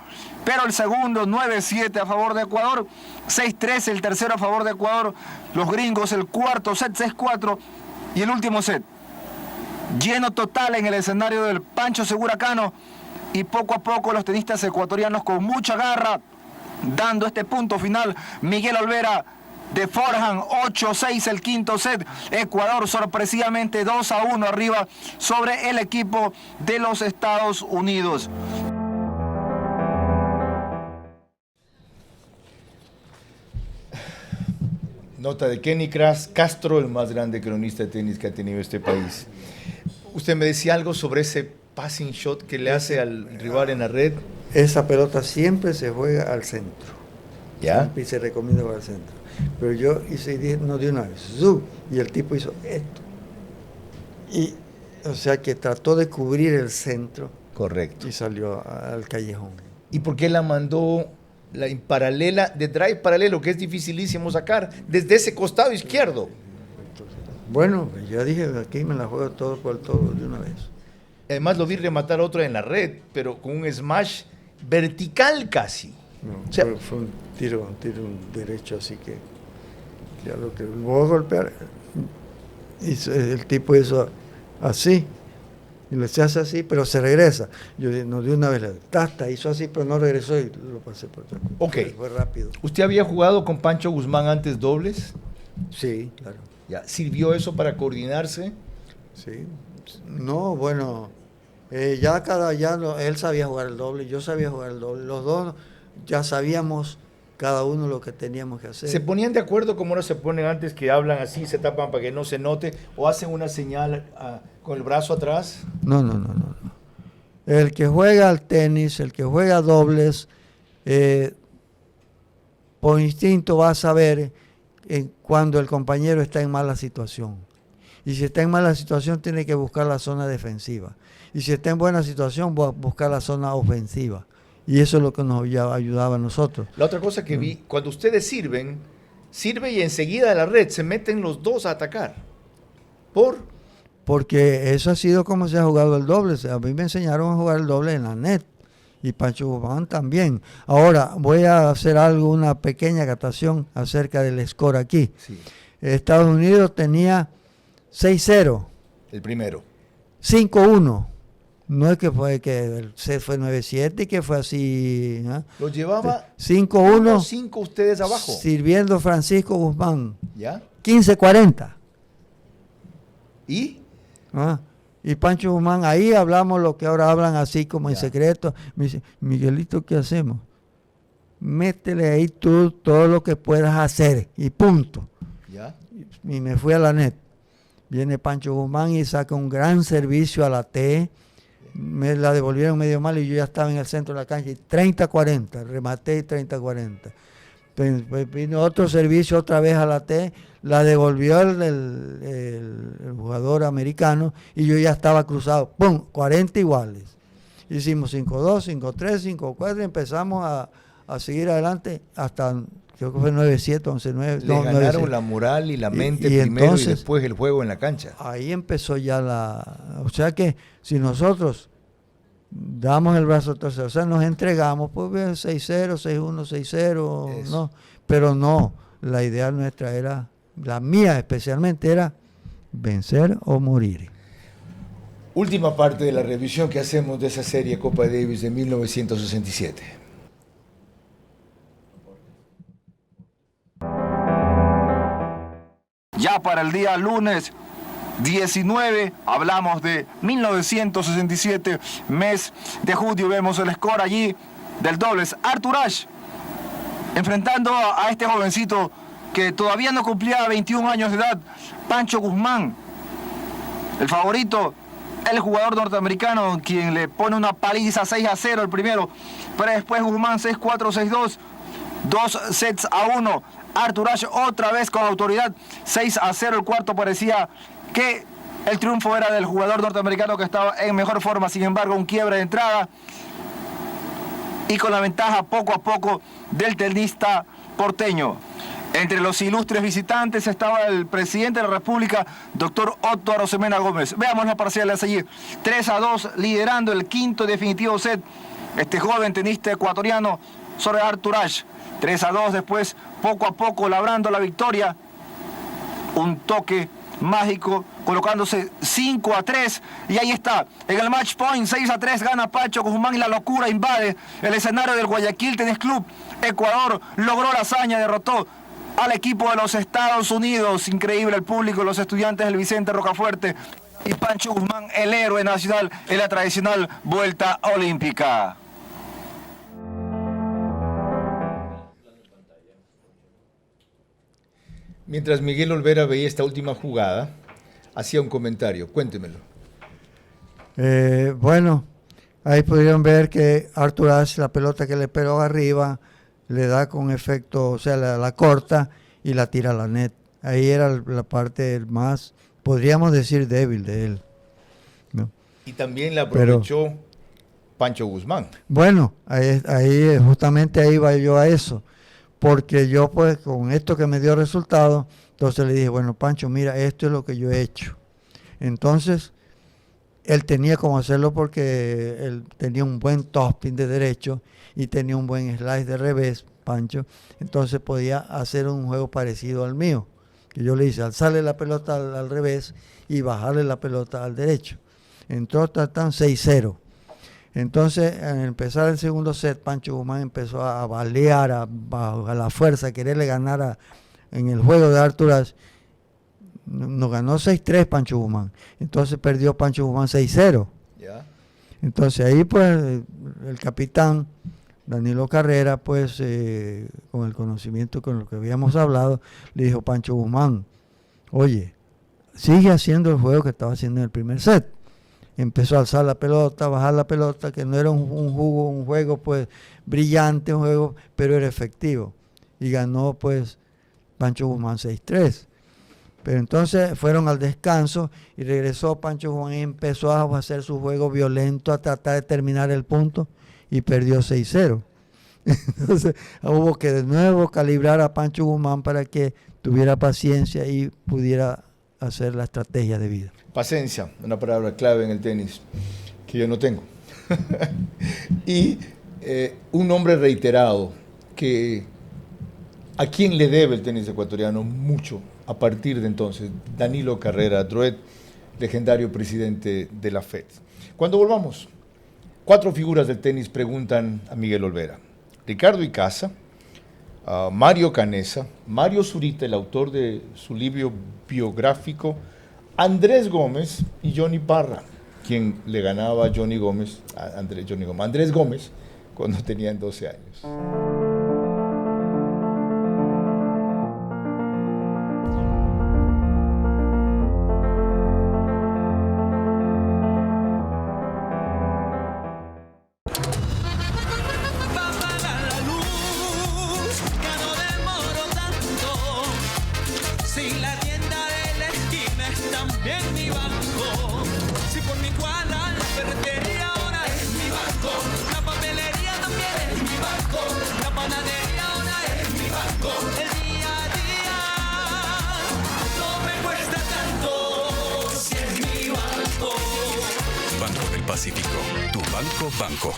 pero el segundo 9-7 a favor de Ecuador, 6-3 el tercero a favor de Ecuador, los gringos el cuarto set 6-4 y el último set lleno total en el escenario del Pancho Segura Cano, y poco a poco los tenistas ecuatorianos con mucha garra dando este punto final. Miguel Olvera de forehand 8-6 el quinto set. Ecuador sorpresivamente 2-1 arriba sobre el equipo de los Estados Unidos. Nota de Kenny Castro, el más grande cronista de tenis que ha tenido este país. Usted me decía algo sobre ese passing shot que le hace al rival en la red. Esa pelota siempre se juega al centro. ¿Ya? Y se recomienda para el centro. Pero yo hice y dije, no, de una vez, ¡zum! Y el tipo hizo esto. Y, o sea que trató de cubrir el centro. Correcto. Y salió al callejón. ¿Y por qué la mandó en paralela, de drive paralelo, que es dificilísimo sacar, desde ese costado izquierdo? Bueno, ya dije, aquí me la juego todo por todo de una vez. Además lo vi rematar otro en la red, pero con un smash vertical casi. No, O sea, fue un tiro derecho, así que ya lo que voy a golpear, el tipo hizo así, y le hace así, pero se regresa. Yo no, de una vez, hizo así, pero no regresó y lo pasé por atrás. Ok. Fue rápido. ¿Usted había jugado con Pancho Guzmán antes dobles? Sí, claro. Ya. ¿Sirvió eso para coordinarse? Sí. No, bueno, él sabía jugar el doble, yo sabía jugar el doble. Los dos ya sabíamos cada uno lo que teníamos que hacer. ¿Se ponían de acuerdo como ahora se ponen antes, que hablan así, se tapan para que no se note, o hacen una señal con el brazo atrás? No. El que juega al tenis, el que juega dobles, por instinto va a saber cuando el compañero está en mala situación. Y si está en mala situación, tiene que buscar la zona defensiva. Y si está en buena situación, va a buscar la zona ofensiva. Y eso es lo que nos ayudaba a nosotros. La otra cosa que vi, cuando ustedes sirve y enseguida de la red se meten los dos a atacar. Porque eso ha sido como se ha jugado el doble. A mí me enseñaron a jugar el doble en la net. Y Pancho Guzmán también. Ahora voy a hacer una pequeña catación acerca del score aquí. Sí. Estados Unidos tenía 6-0. El primero. 5-1. No es que el set fue 9-7 y que fue así. ¿No? Lo llevaba 5-1. 5 ustedes abajo. Sirviendo Francisco Guzmán. ¿Ya? 15-40. ¿Y? Y Pancho Guzmán, ahí hablamos lo que ahora hablan así como en Ya. secreto. Me dice, Miguelito, ¿qué hacemos? Métele ahí tú todo lo que puedas hacer y punto. ¿Ya? Y me fui a la net. Viene Pancho Guzmán y saca un gran servicio a la T. Me la devolvieron medio mal y yo ya estaba en el centro de la cancha y 30-40, rematé y 30-40. Pues vino otro servicio otra vez a la T, la devolvió el jugador americano y yo ya estaba cruzado, ¡pum! 40 iguales. Hicimos 5-2, 5-3, 5-4 y empezamos a seguir adelante hasta, creo que fue 9-7, 11-9. Le no, ganaron 9-7. la moral y la mente Y primero entonces, y después el juego en la cancha. Ahí empezó ya o sea que si nosotros damos el brazo a torcer, o sea, nos entregamos, pues 6-0, 6-1, 6-0, no, pero no, la idea nuestra era, la mía especialmente era vencer o morir. Última parte de la revisión que hacemos de esa serie Copa Davis de 1967. Ya para el día lunes 19, hablamos de 1967, mes de julio, vemos el score allí del dobles. Arthur Ashe enfrentando a este jovencito que todavía no cumplía 21 años de edad, Pancho Guzmán, el favorito, el jugador norteamericano, quien le pone una paliza 6-0 el primero, pero después Guzmán 6-4, 6-2, 2-1. Arthur Ashe otra vez con autoridad, 6-0 el cuarto. Parecía que el triunfo era del jugador norteamericano que estaba en mejor forma, sin embargo un quiebre de entrada y con la ventaja poco a poco del tenista porteño. Entre los ilustres visitantes estaba el presidente de la República, doctor Otto Arosemena Gómez. Veamos las parciales allí. 3-2, liderando el quinto definitivo set, este joven tenista ecuatoriano sobre Arthur Ashe. 3-2, después poco a poco labrando la victoria. Un toque mágico, colocándose 5-3, y ahí está, en el match point, 6-3 gana Pancho Guzmán y la locura invade el escenario del Guayaquil Tennis Club. Ecuador logró la hazaña, derrotó al equipo de los Estados Unidos. Increíble el público, los estudiantes del Vicente Rocafuerte, y Pancho Guzmán, el héroe nacional en la tradicional vuelta olímpica. Mientras Miguel Olvera veía esta última jugada, hacía un comentario. Cuéntemelo. Bueno, ahí pudieron ver que Arthur Ashe, la pelota que le pegó arriba, le da con efecto, o sea, la corta y la tira a la net. Ahí era la parte más, podríamos decir, débil de él, ¿no? Y también la aprovechó Pancho Guzmán. Bueno, ahí justamente ahí iba yo a eso, porque yo pues con esto que me dio resultado, entonces le dije, bueno, Pancho, mira, esto es lo que yo he hecho. Entonces, él tenía como hacerlo porque él tenía un buen topspin de derecho y tenía un buen slice de revés, Pancho, entonces podía hacer un juego parecido al mío, que yo le hice, alzarle la pelota al revés y bajarle la pelota al derecho. Entró tan 6-0. Entonces, al empezar el segundo set, Pancho Guzmán empezó a balear a la fuerza, a quererle ganar en el juego de Arthur Ashe. Nos ganó 6-3 Pancho Guzmán. Entonces perdió Pancho Guzmán 6-0. ¿Ya? Entonces ahí pues el capitán Danilo Carrera, pues con el conocimiento con lo que habíamos hablado, le dijo, Pancho Guzmán, oye, sigue haciendo el juego que estaba haciendo en el primer set. Empezó a alzar la pelota, bajar la pelota, que no era un juego pues brillante, un juego, pero era efectivo. Y ganó pues Pancho Guzmán 6-3. Pero entonces fueron al descanso y regresó Pancho Guzmán y empezó a hacer su juego violento, a tratar de terminar el punto y perdió 6-0. Entonces hubo que de nuevo calibrar a Pancho Guzmán para que tuviera paciencia y pudiera hacer la estrategia de vida. Paciencia, una palabra clave en el tenis que yo no tengo. Y un nombre reiterado que a quien le debe el tenis ecuatoriano mucho a partir de entonces, Danilo Carrera Droet, legendario presidente de la FED. Cuando volvamos, 4 figuras del tenis preguntan a Miguel Olvera: Ricardo Icaza, Mario Canessa, Mario Zurita, el autor de su libro biográfico, Andrés Gómez y Johnny Parra, quien le ganaba a Andrés Gómez cuando tenían 12 años. Pacífico, tu banco.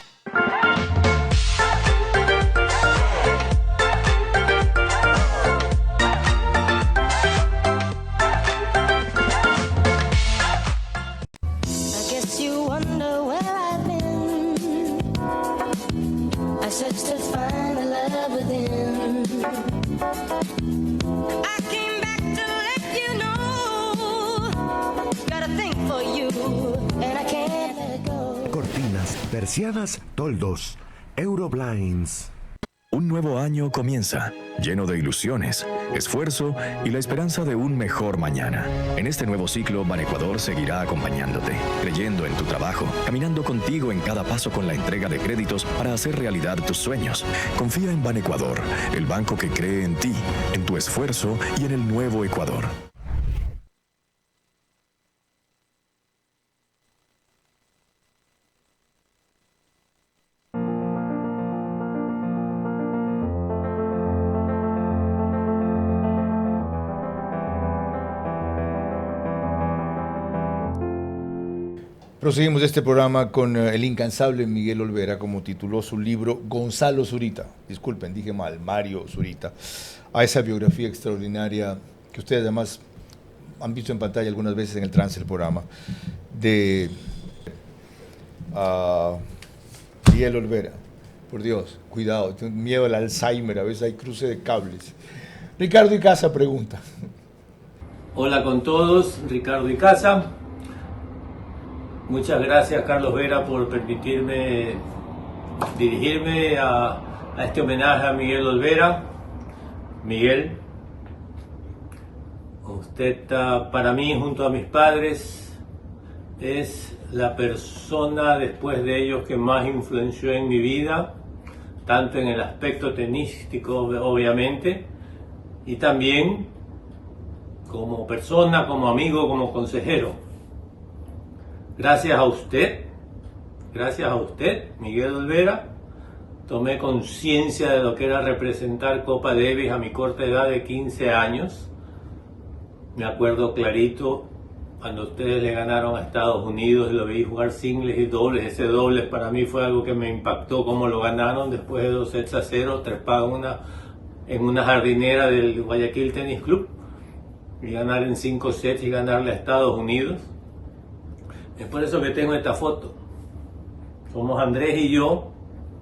Cortinas, persianas, toldos, Euroblinds. Un nuevo año comienza, lleno de ilusiones, esfuerzo y la esperanza de un mejor mañana. En este nuevo ciclo, Banecuador seguirá acompañándote, creyendo en tu trabajo, caminando contigo en cada paso con la entrega de créditos para hacer realidad tus sueños. Confía en Banecuador, el banco que cree en ti, en tu esfuerzo y en el nuevo Ecuador. Proseguimos este programa con el incansable Miguel Olvera, como tituló su libro Gonzalo Zurita. Disculpen, dije mal, Mario Zurita. A esa biografía extraordinaria que ustedes además han visto en pantalla algunas veces en el trance del programa, de Miguel Olvera. Por Dios, cuidado, tengo miedo al Alzheimer, a veces hay cruce de cables. Ricardo Icaza pregunta. Hola con todos, Ricardo Icaza. Muchas gracias, Carlos Vera, por permitirme dirigirme a este homenaje a Miguel Olvera. Miguel, usted para mí, junto a mis padres, es la persona después de ellos que más influenció en mi vida. tanto en el aspecto tenístico, obviamente, y también como persona, como amigo, como consejero. Gracias a usted, Miguel Olvera, tomé conciencia de lo que era representar Copa Davis a mi corta edad de 15 años. Me acuerdo clarito cuando ustedes le ganaron a Estados Unidos, lo vi jugar singles y dobles. Ese dobles para mí fue algo que me impactó, cómo lo ganaron después de 2-0, trepado en una jardinera del Guayaquil Tennis Club, y ganar en 5 sets y ganarle a Estados Unidos. Es por eso que tengo esta foto. Somos Andrés y yo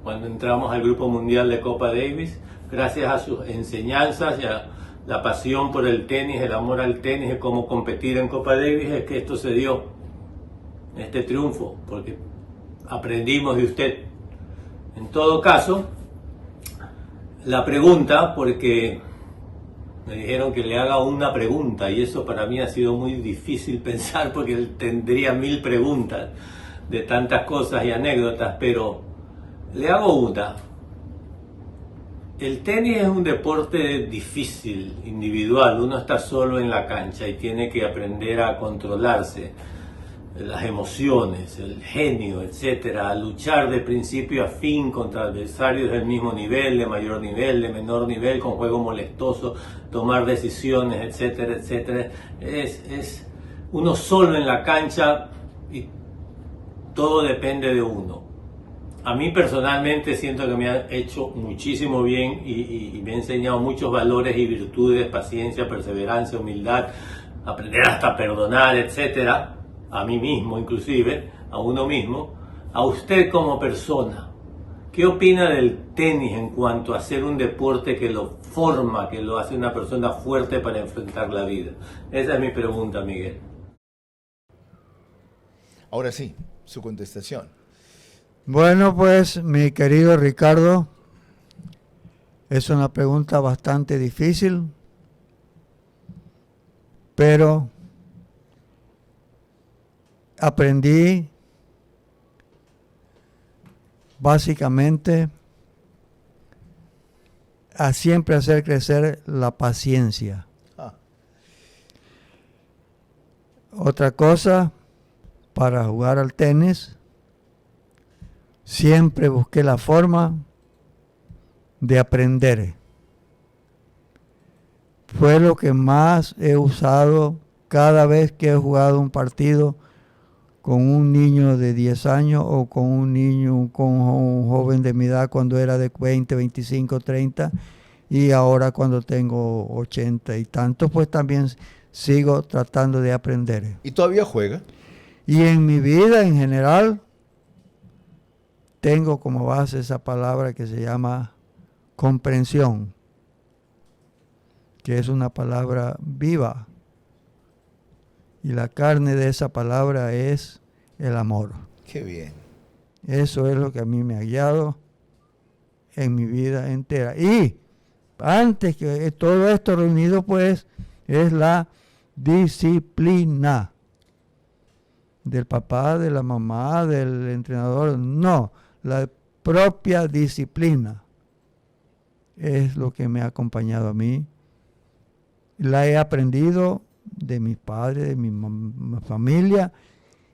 cuando entramos al Grupo Mundial de Copa Davis, gracias a sus enseñanzas y a la pasión por el tenis, el amor al tenis y cómo competir en Copa Davis, es que esto se dio, este triunfo, porque aprendimos de usted. En todo caso, la pregunta, porque me dijeron que le haga una pregunta, y eso para mí ha sido muy difícil pensar, porque tendría 1000 preguntas de tantas cosas y anécdotas, pero le hago una. El tenis es un deporte difícil, individual. Uno está solo en la cancha y tiene que aprender a controlarse, las emociones, el genio, etcétera, a luchar de principio a fin contra adversarios del mismo nivel, de mayor nivel, de menor nivel, con juego molestoso, tomar decisiones, etcétera, etcétera. Es uno solo en la cancha y todo depende de uno. A mí personalmente siento que me ha hecho muchísimo bien y me ha enseñado muchos valores y virtudes, paciencia, perseverancia, humildad, aprender hasta a perdonar, etcétera, a mí mismo inclusive, a uno mismo. A usted como persona, ¿qué opina del tenis en cuanto a ser un deporte que lo forma, que lo hace una persona fuerte para enfrentar la vida? Esa es mi pregunta, Miguel. Ahora sí, su contestación. Bueno, pues, mi querido Ricardo, es una pregunta bastante difícil, pero aprendí básicamente a siempre hacer crecer la paciencia. Otra cosa, para jugar al tenis, siempre busqué la forma de aprender. Fue lo que más he usado cada vez que he jugado un partido con un niño de 10 años o con un joven de mi edad cuando era de 20, 25, 30, y ahora cuando tengo 80 y tantos, pues también sigo tratando de aprender. ¿Y todavía juega? Y en mi vida en general tengo como base esa palabra que se llama comprensión, que es una palabra viva. Y la carne de esa palabra es el amor. Qué bien. Eso es lo que a mí me ha guiado en mi vida entera. Y antes que todo esto reunido, pues, es la disciplina del papá, de la mamá, del entrenador. No, la propia disciplina es lo que me ha acompañado a mí. La he aprendido de mis padres, de mi familia,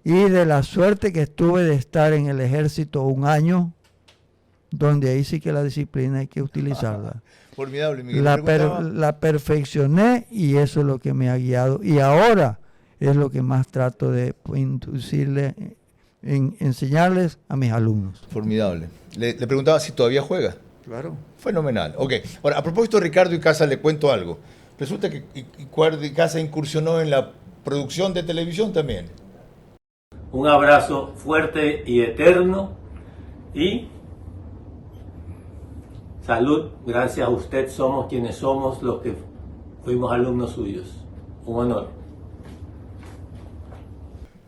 y de la suerte que tuve de estar en el ejército un año, donde ahí sí que la disciplina hay que utilizarla. Formidable, Miguel. La perfeccioné y eso es lo que me ha guiado. Y ahora es lo que más trato de inducirle, enseñarles a mis alumnos. Formidable. Le preguntaba si todavía juega. Claro. Fenomenal. Ok. Ahora, a propósito de Ricardo Icaza, le cuento algo. Resulta que Icaza incursionó en la producción de televisión también. Un abrazo fuerte y eterno y salud. Gracias a usted somos quienes somos los que fuimos alumnos suyos. Un honor.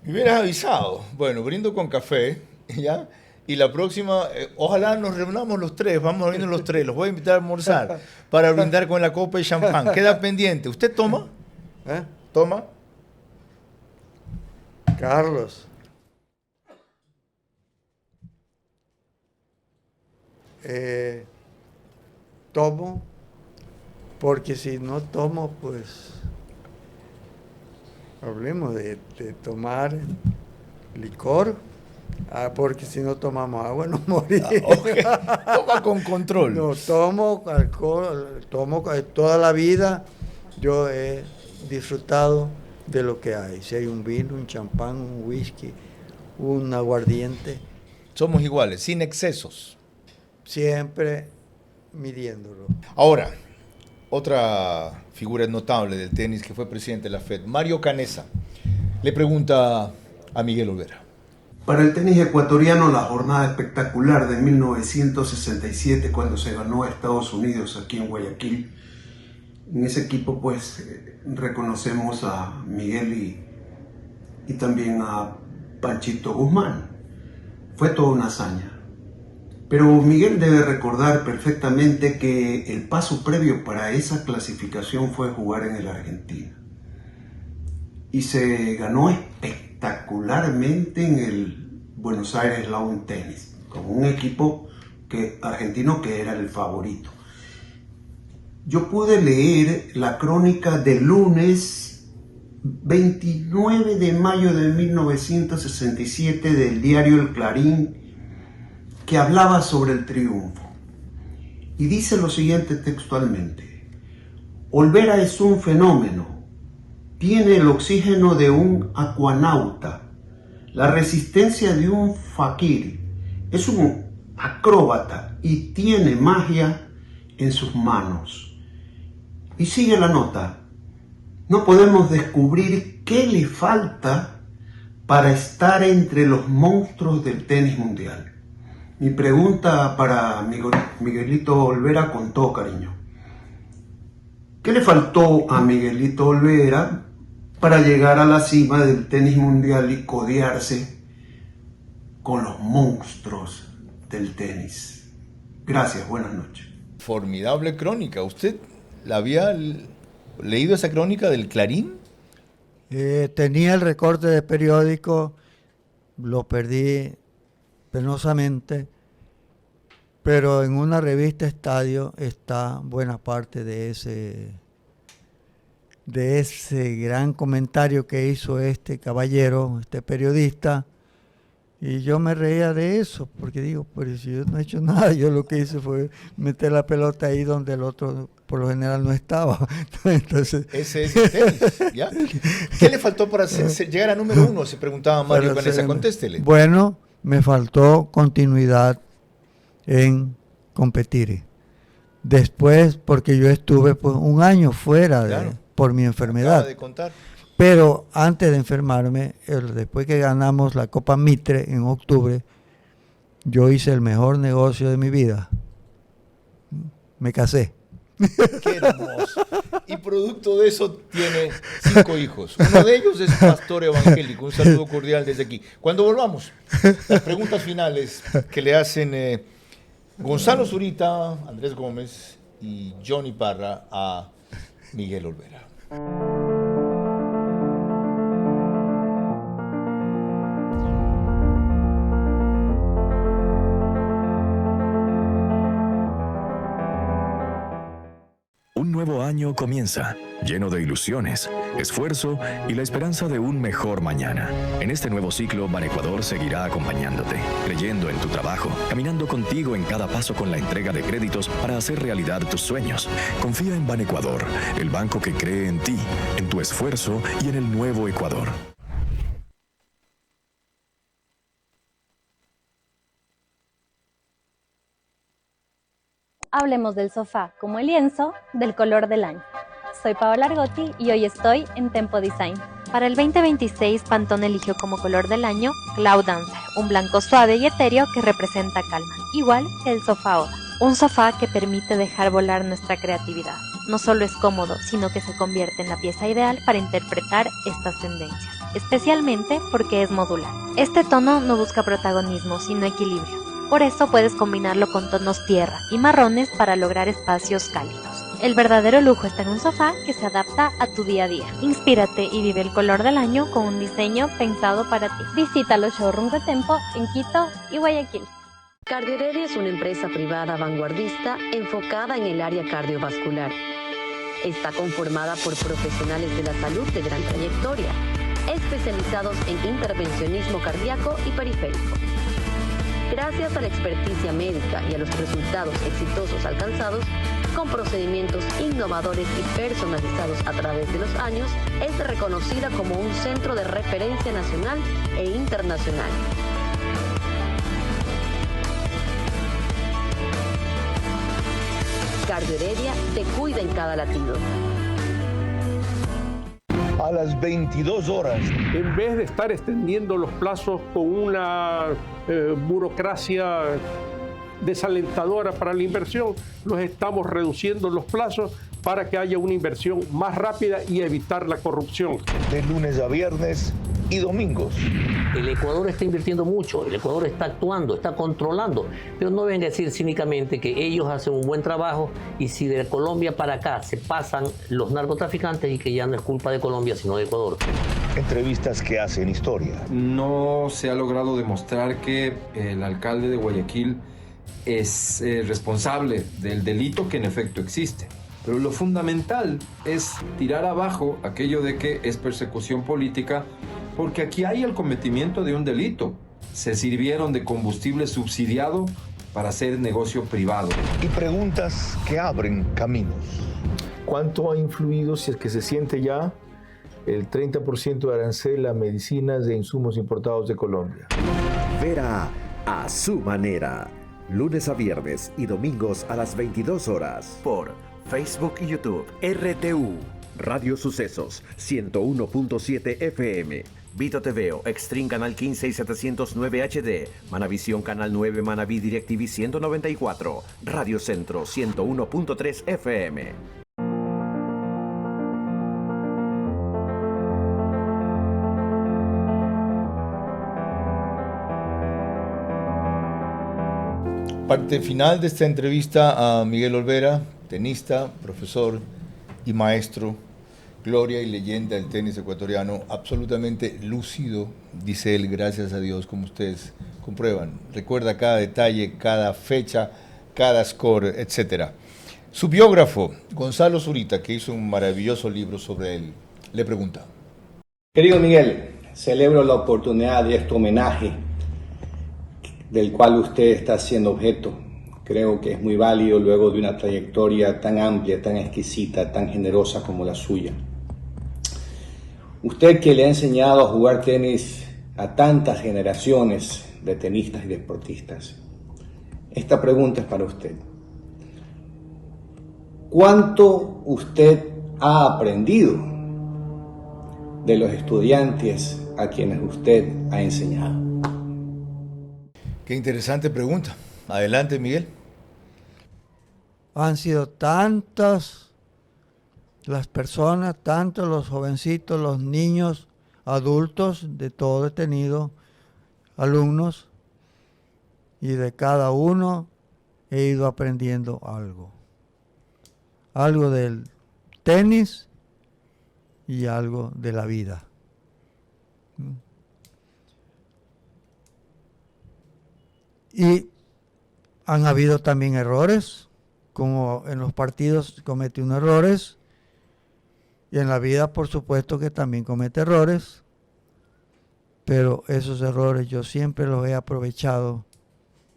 Me hubieras avisado. Bueno, brindo con café, ¿ya? Y la próxima, ojalá nos reunamos los tres, vamos a reunir los tres, los voy a invitar a almorzar para brindar con la copa de champán. Queda pendiente. ¿Usted toma? ¿Toma? Carlos. tomo, porque si no tomo, pues hablemos de tomar licor, porque si no tomamos agua nos morimos. Okay. Toma con control. No, tomo alcohol, toda la vida yo he disfrutado de lo que hay. Si hay un vino, un champán, un whisky, un aguardiente. Somos iguales, sin excesos. Siempre midiéndolo. Ahora, otra figura notable del tenis que fue presidente de la FED, Mario Canessa, le pregunta a Miguel Olvera. Para el tenis ecuatoriano, la jornada espectacular de 1967, cuando se ganó a Estados Unidos aquí en Guayaquil, en ese equipo pues reconocemos a Miguel y también a Panchito Guzmán. Fue toda una hazaña. Pero Miguel debe recordar perfectamente que el paso previo para esa clasificación fue jugar en el Argentina. Y se ganó espectacularmente en el Buenos Aires Lawn Tennis, con un equipo argentino que era el favorito. Yo pude leer la crónica del lunes 29 de mayo de 1967 del diario El Clarín, que hablaba sobre el triunfo. Y dice lo siguiente textualmente: Olvera es un fenómeno, tiene el oxígeno de un acuanauta, la resistencia de un faquir, es un acróbata y tiene magia en sus manos. Y sigue la nota: no podemos descubrir qué le falta para estar entre los monstruos del tenis mundial. Mi pregunta para Miguelito Olvera, con todo cariño: ¿qué le faltó a Miguelito Olvera para llegar a la cima del tenis mundial y codearse con los monstruos del tenis? Gracias, buenas noches. Formidable crónica. ¿Usted la había leído esa crónica del Clarín? Tenía el recorte de periódico, lo perdí penosamente, pero en una revista Estadio está buena parte de ese gran comentario que hizo este caballero, este periodista, y yo me reía de eso, porque digo, pero si yo no he hecho nada, yo lo que hice fue meter la pelota ahí donde el otro por lo general no estaba. Entonces, ese es el tenis, ¿ya? ¿Qué le faltó para llegar a número 1? Se preguntaba Mario Canessa, contéstele. Bueno, me faltó continuidad en competir. Después, porque yo estuve pues, un año fuera por mi enfermedad. Acaba de contar. Pero antes de enfermarme, después que ganamos la Copa Mitre en octubre, yo hice el mejor negocio de mi vida. Me casé. Qué hermoso. Y producto de eso tiene 5 hijos. Uno de ellos es pastor evangélico. Un saludo cordial desde aquí. Cuando volvamos, las preguntas finales que le hacen Gonzalo Zurita, Andrés Gómez y Johnny Parra a Miguel Olvera. Un nuevo año comienza, lleno de ilusiones, esfuerzo y la esperanza de un mejor mañana. En este nuevo ciclo, Banecuador seguirá acompañándote, creyendo en tu trabajo, caminando contigo en cada paso con la entrega de créditos para hacer realidad tus sueños. Confía en Banecuador, el banco que cree en ti, en tu esfuerzo y en el nuevo Ecuador. Hablemos del sofá como el lienzo del color del año. Soy Paola Argotti y hoy estoy en Tempo Design. Para el 2026, Pantone eligió como color del año Cloud Dancer, un blanco suave y etéreo que representa calma, igual que el sofá Oda. Un sofá que permite dejar volar nuestra creatividad. No solo es cómodo, sino que se convierte en la pieza ideal para interpretar estas tendencias, especialmente porque es modular. Este tono no busca protagonismo, sino equilibrio. Por eso puedes combinarlo con tonos tierra y marrones para lograr espacios cálidos. El verdadero lujo está en un sofá que se adapta a tu día a día. Inspírate y vive el color del año con un diseño pensado para ti. Visita los showrooms de Tempo en Quito y Guayaquil. Cardioheredia es una empresa privada vanguardista enfocada en el área cardiovascular. Está conformada por profesionales de la salud de gran trayectoria, especializados en intervencionismo cardíaco y periférico. Gracias a la experticia médica y a los resultados exitosos alcanzados, con procedimientos innovadores y personalizados a través de los años, es reconocida como un centro de referencia nacional e internacional. Cardioheredia te cuida en cada latido. A las 22 horas. En vez de estar extendiendo los plazos con una burocracia desalentadora para la inversión, los estamos reduciendo los plazos para que haya una inversión más rápida y evitar la corrupción. De lunes a viernes y domingos. El Ecuador está invirtiendo mucho, el Ecuador está actuando, está controlando, pero no vengan a decir cínicamente que ellos hacen un buen trabajo y si de Colombia para acá se pasan los narcotraficantes y que ya no es culpa de Colombia sino de Ecuador. Entrevistas que hacen historia. No se ha logrado demostrar que el alcalde de Guayaquil es responsable del delito que en efecto existe. Pero lo fundamental es tirar abajo aquello de que es persecución política, porque aquí hay el cometimiento de un delito. Se sirvieron de combustible subsidiado para hacer negocio privado. Y preguntas que abren caminos. ¿Cuánto ha influido, si es que se siente ya, el 30% de arancel a medicinas e insumos importados de Colombia? Vera a su manera. Lunes a viernes y domingos a las 22 horas. Por Facebook y YouTube. RTU. Radio Sucesos 101.7 FM. Vito TVO, Extreme Canal 15 y 709 HD. Manavisión Canal 9, Manaví DirecTV 194. Radio Centro 101.3 FM. Parte final de esta entrevista a Miguel Olvera, tenista, profesor y maestro, gloria y leyenda del tenis ecuatoriano, absolutamente lúcido, dice él, gracias a Dios, como ustedes comprueban. Recuerda cada detalle, cada fecha, cada score, etc. Su biógrafo, Gonzalo Zurita, que hizo un maravilloso libro sobre él, le pregunta. Querido Miguel, celebro la oportunidad de este homenaje del cual usted está siendo objeto. Creo que es muy válido luego de una trayectoria tan amplia, tan exquisita, tan generosa como la suya. Usted que le ha enseñado a jugar tenis a tantas generaciones de tenistas y deportistas, esta pregunta es para usted. ¿Cuánto usted ha aprendido de los estudiantes a quienes usted ha enseñado? Qué interesante pregunta. Adelante, Miguel. Han sido tantas las personas, tantos los jovencitos, los niños, adultos, de todo he tenido alumnos y de cada uno he ido aprendiendo algo. Algo del tenis y algo de la vida. Y han habido también errores, como en los partidos comete unos errores, y en la vida por supuesto que también comete errores, pero esos errores yo siempre los he aprovechado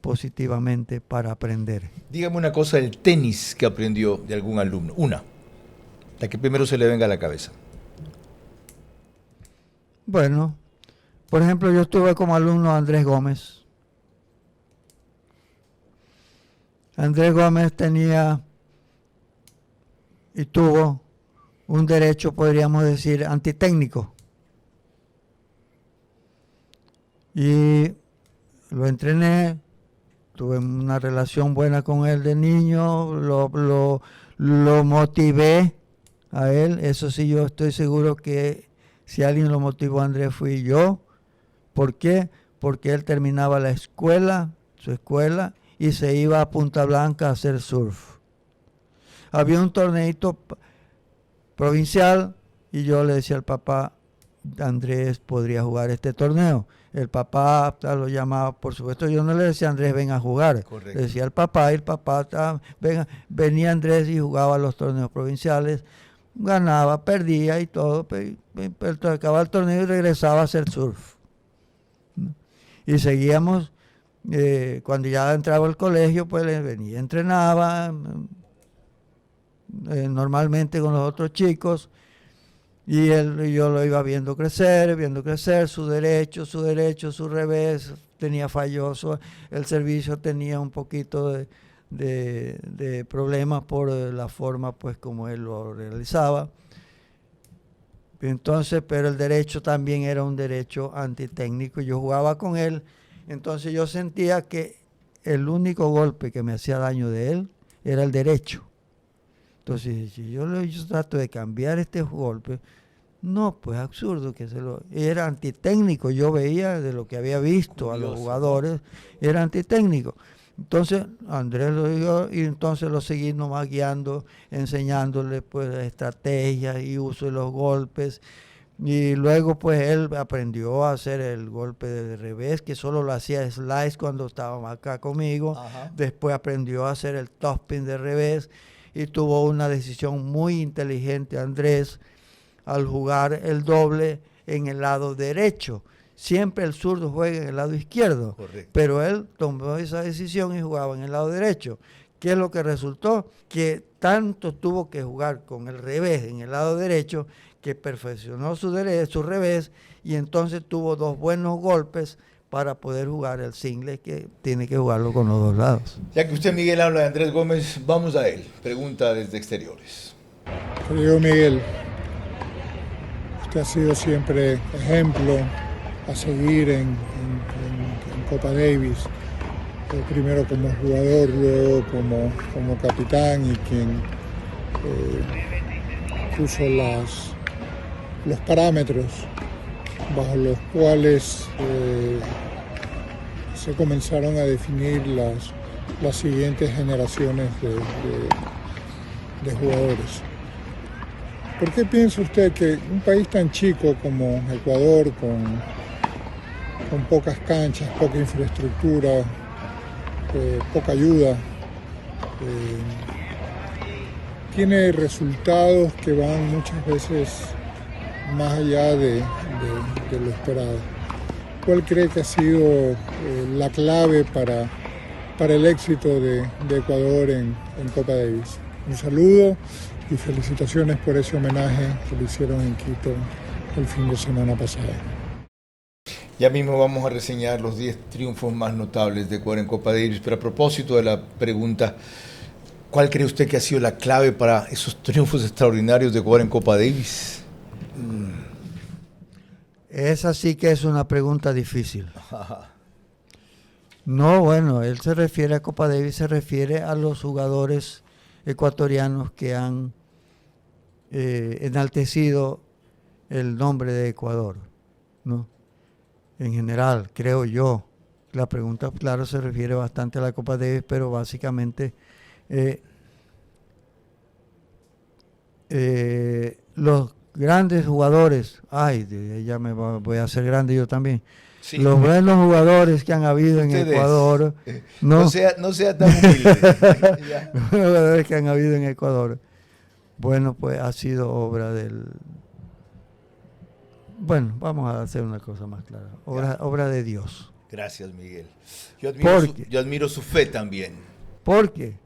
positivamente para aprender. Dígame una cosa del tenis que aprendió de algún alumno, una, la que primero se le venga a la cabeza. Bueno, por ejemplo, yo tuve como alumno a Andrés Gómez. Andrés Gómez tenía y tuvo un derecho, podríamos decir, antitécnico. Y lo entrené, tuve una relación buena con él de niño, lo motivé a él. Eso sí, yo estoy seguro que si alguien lo motivó a Andrés fui yo. ¿Por qué? Porque él terminaba la escuela, su escuela, y se iba a Punta Blanca a hacer surf. Había un torneito provincial y yo le decía al papá, Andrés podría jugar este torneo. El papá lo llamaba, por supuesto, yo no le decía a Andrés ven a jugar, Correcto. le decía al papá, y el papá venía Andrés y jugaba los torneos provinciales, ganaba, perdía y todo, pero acababa el torneo y regresaba a hacer surf. Y seguíamos, cuando ya entraba al colegio, pues venía, entrenaba normalmente con los otros chicos, y yo lo iba viendo crecer, su derecho, su revés, tenía falloso, el servicio tenía un poquito de problemas por la forma pues como él lo realizaba. Entonces, pero el derecho también era un derecho antitécnico, yo jugaba con él, entonces yo sentía que el único golpe que me hacía daño de él era el derecho. Entonces, si yo trato de cambiar este golpe, no, pues absurdo que era antitécnico, yo veía de lo que había visto a los jugadores, era antitécnico. Entonces Andrés lo dijo y entonces lo seguí nomás guiando, enseñándole pues estrategias y uso de los golpes. Y luego pues él aprendió a hacer el golpe de revés, que solo lo hacía slice cuando estaba acá conmigo. Ajá. Después aprendió a hacer el topspin de revés y tuvo una decisión muy inteligente Andrés al jugar el doble en el lado derecho. Siempre el zurdo juega en el lado izquierdo. Correcto. Pero él tomó esa decisión y jugaba en el lado derecho. ¿Qué es lo que resultó? Que tanto tuvo que jugar con el revés en el lado derecho que perfeccionó su revés y entonces tuvo 2 buenos golpes para poder jugar el single, que tiene que jugarlo con los 2 lados. Ya que usted, Miguel, habla de Andrés Gómez, vamos a él. Pregunta desde exteriores. Querido Miguel, usted ha sido siempre ejemplo a seguir en Copa Davis, primero como jugador, luego como capitán y quien puso los parámetros bajo los cuales se comenzaron a definir las siguientes generaciones de jugadores. ¿Por qué piensa usted que un país tan chico como Ecuador, con pocas canchas, poca infraestructura, poca ayuda, tiene resultados que van muchas veces más allá de lo esperado? ¿Cuál cree que ha sido la clave para el éxito de Ecuador en Copa Davis? Un saludo y felicitaciones por ese homenaje que le hicieron en Quito el fin de semana pasado. Ya mismo vamos a reseñar los 10 triunfos más notables de Ecuador en Copa Davis, pero a propósito de la pregunta, ¿cuál cree usted que ha sido la clave para esos triunfos extraordinarios de Ecuador en Copa Davis? Esa sí que es una pregunta difícil. No, bueno, él se refiere a Copa Davis, se refiere a los jugadores ecuatorianos que han enaltecido el nombre de Ecuador, ¿no? En general, creo yo. La pregunta, claro, se refiere bastante a la Copa Davis, pero básicamente los grandes jugadores, ya me voy a hacer grande yo también. Sí. Los buenos jugadores que han habido en Ecuador. No sea tan humilde. Los jugadores que han habido en Ecuador. Bueno, pues ha sido obra del... Bueno, vamos a hacer una cosa más clara. Obra de Dios. Gracias, Miguel. Yo admiro su fe también. ¿Por qué?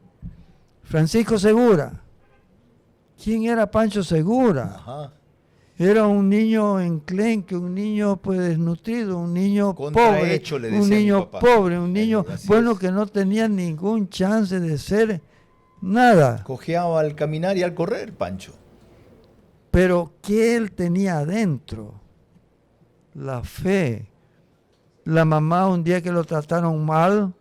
Francisco Segura. ¿Quién era Pancho Segura? Ajá. Era un niño enclenque, un niño pues desnutrido, un niño pobre, un niño pobre, un niño que no tenía ningún chance de ser nada. Cojeaba al caminar y al correr, Pancho. Pero ¿qué él tenía adentro? La fe. La mamá, un día que lo trataron mal,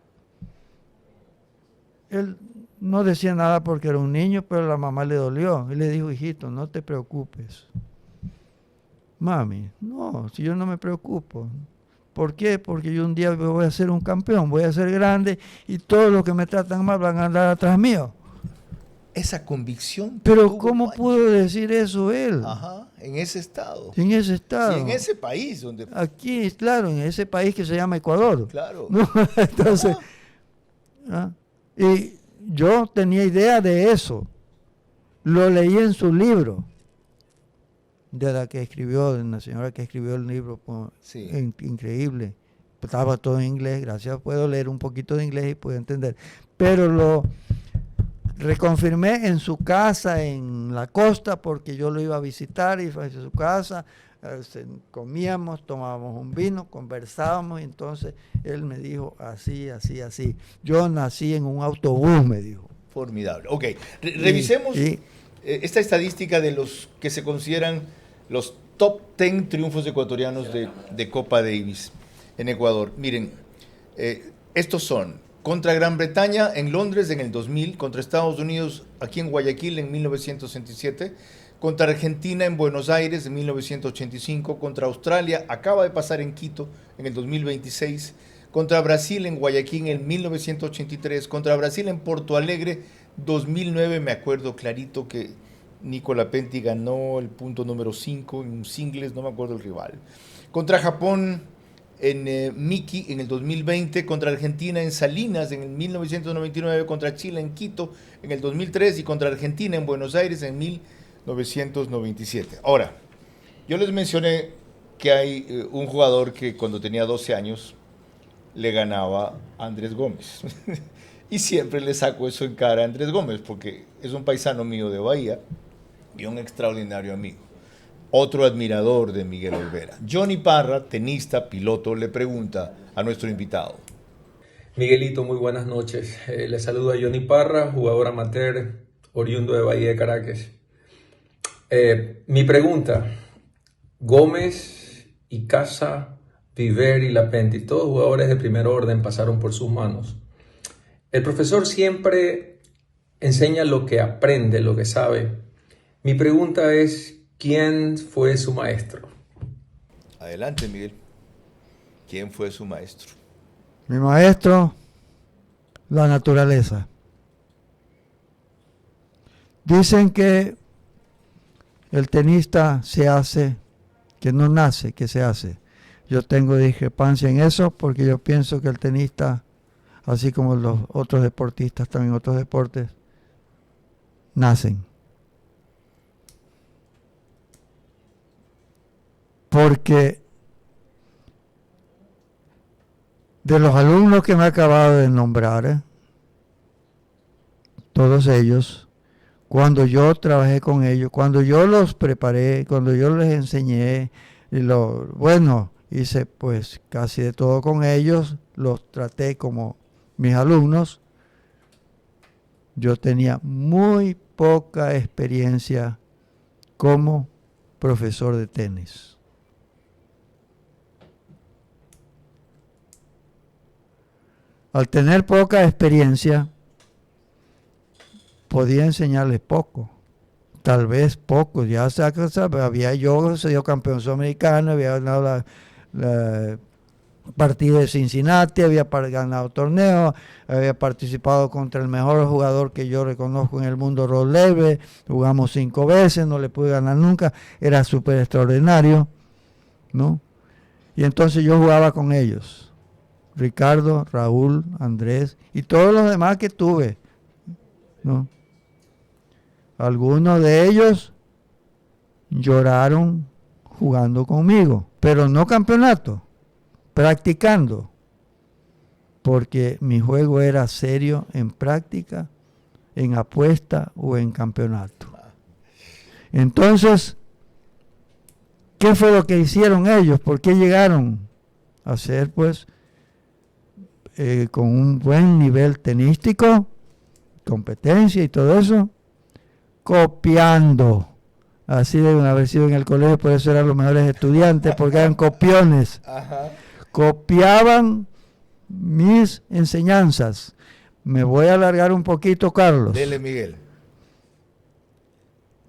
él no decía nada porque era un niño, pero la mamá le dolió y le dijo: hijito, no te preocupes. Mami, no, si yo no me preocupo. ¿Por qué? Porque yo un día voy a ser un campeón, voy a ser grande y todos los que me tratan mal van a andar atrás mío. esa convicción. Pero ¿cómo pudo decir eso él? Ajá, en ese estado. En ese estado. Sí, en ese país donde... Aquí, claro, en ese país que se llama Ecuador. Claro. ¿No? Entonces, y yo tenía idea de eso. Lo leí en su libro, de la que escribió, de una señora que escribió el libro, sí. Increíble. Estaba todo en inglés, gracias, puedo leer un poquito de inglés y puedo entender. Pero lo reconfirmé en su casa, en la costa, porque yo lo iba a visitar y fue a su casa, comíamos, tomábamos un vino, conversábamos, y entonces él me dijo así, así, así. Yo nací en un autobús, me dijo. Formidable. Ok, revisemos esta estadística de los que se consideran los top 10 triunfos ecuatorianos de Copa Davis en Ecuador. Miren, estos son: contra Gran Bretaña en Londres en el 2000, contra Estados Unidos aquí en Guayaquil en 1967, contra Argentina en Buenos Aires en 1985, contra Australia, acaba de pasar en Quito en el 2026, contra Brasil en Guayaquil en 1983, contra Brasil en Porto Alegre 2009, me acuerdo clarito que Nicola Penti ganó el punto número 5 en singles, no me acuerdo el rival. Contra Japón en Miki en el 2020, contra Argentina en Salinas en el 1999, contra Chile en Quito en el 2003 y contra Argentina en Buenos Aires en 1997. Ahora, yo les mencioné que hay un jugador que cuando tenía 12 años le ganaba a Andrés Gómez. Y siempre le saco eso en cara a Andrés Gómez porque es un paisano mío de Bahía y un extraordinario amigo. Otro admirador de Miguel Olvera. Johnny Parra, tenista, piloto, le pregunta a nuestro invitado. Miguelito, muy buenas noches. Le saludo a Johnny Parra, jugador amateur, oriundo de Bahía de Caracas. Mi pregunta: Gómez, Icaza, Viver y Lapenti, todos jugadores de primer orden pasaron por sus manos. El profesor siempre enseña lo que aprende, lo que sabe. Mi pregunta es, ¿quién fue su maestro? Adelante, Miguel. ¿Quién fue su maestro? Mi maestro, la naturaleza. Dicen que el tenista se hace, que no nace, que se hace. Yo tengo discrepancia en eso porque yo pienso que el tenista, así como los otros deportistas, también otros deportes, nacen. Porque de los alumnos que me he acabado de nombrar, todos ellos, cuando yo trabajé con ellos, cuando yo los preparé, cuando yo les enseñé, hice pues casi de todo con ellos, los traté como mis alumnos. Yo tenía muy poca experiencia como profesor de tenis. Al tener poca experiencia, podía enseñarles poco, tal vez poco. Ya yo sido campeón sudamericano, había ganado la partido de Cincinnati, había ganado torneos, había participado contra el mejor jugador que yo reconozco en el mundo, Rod Laver. Jugamos 5 veces, no le pude ganar nunca, era súper extraordinario, ¿no? Y entonces yo jugaba con ellos, Ricardo, Raúl, Andrés y todos los demás que tuve, ¿no? Algunos de ellos lloraron jugando conmigo, pero no campeonato, practicando, porque mi juego era serio en práctica, en apuesta o en campeonato. Entonces, ¿qué fue lo que hicieron ellos? ¿Por qué llegaron a ser, pues, con un buen nivel tenístico, competencia y todo eso? Copiando. Así deben haber sido en el colegio, por eso eran los mejores estudiantes, porque eran copiones. Ajá. Copiaban mis enseñanzas. Me voy a alargar un poquito, Carlos. Dele, Miguel.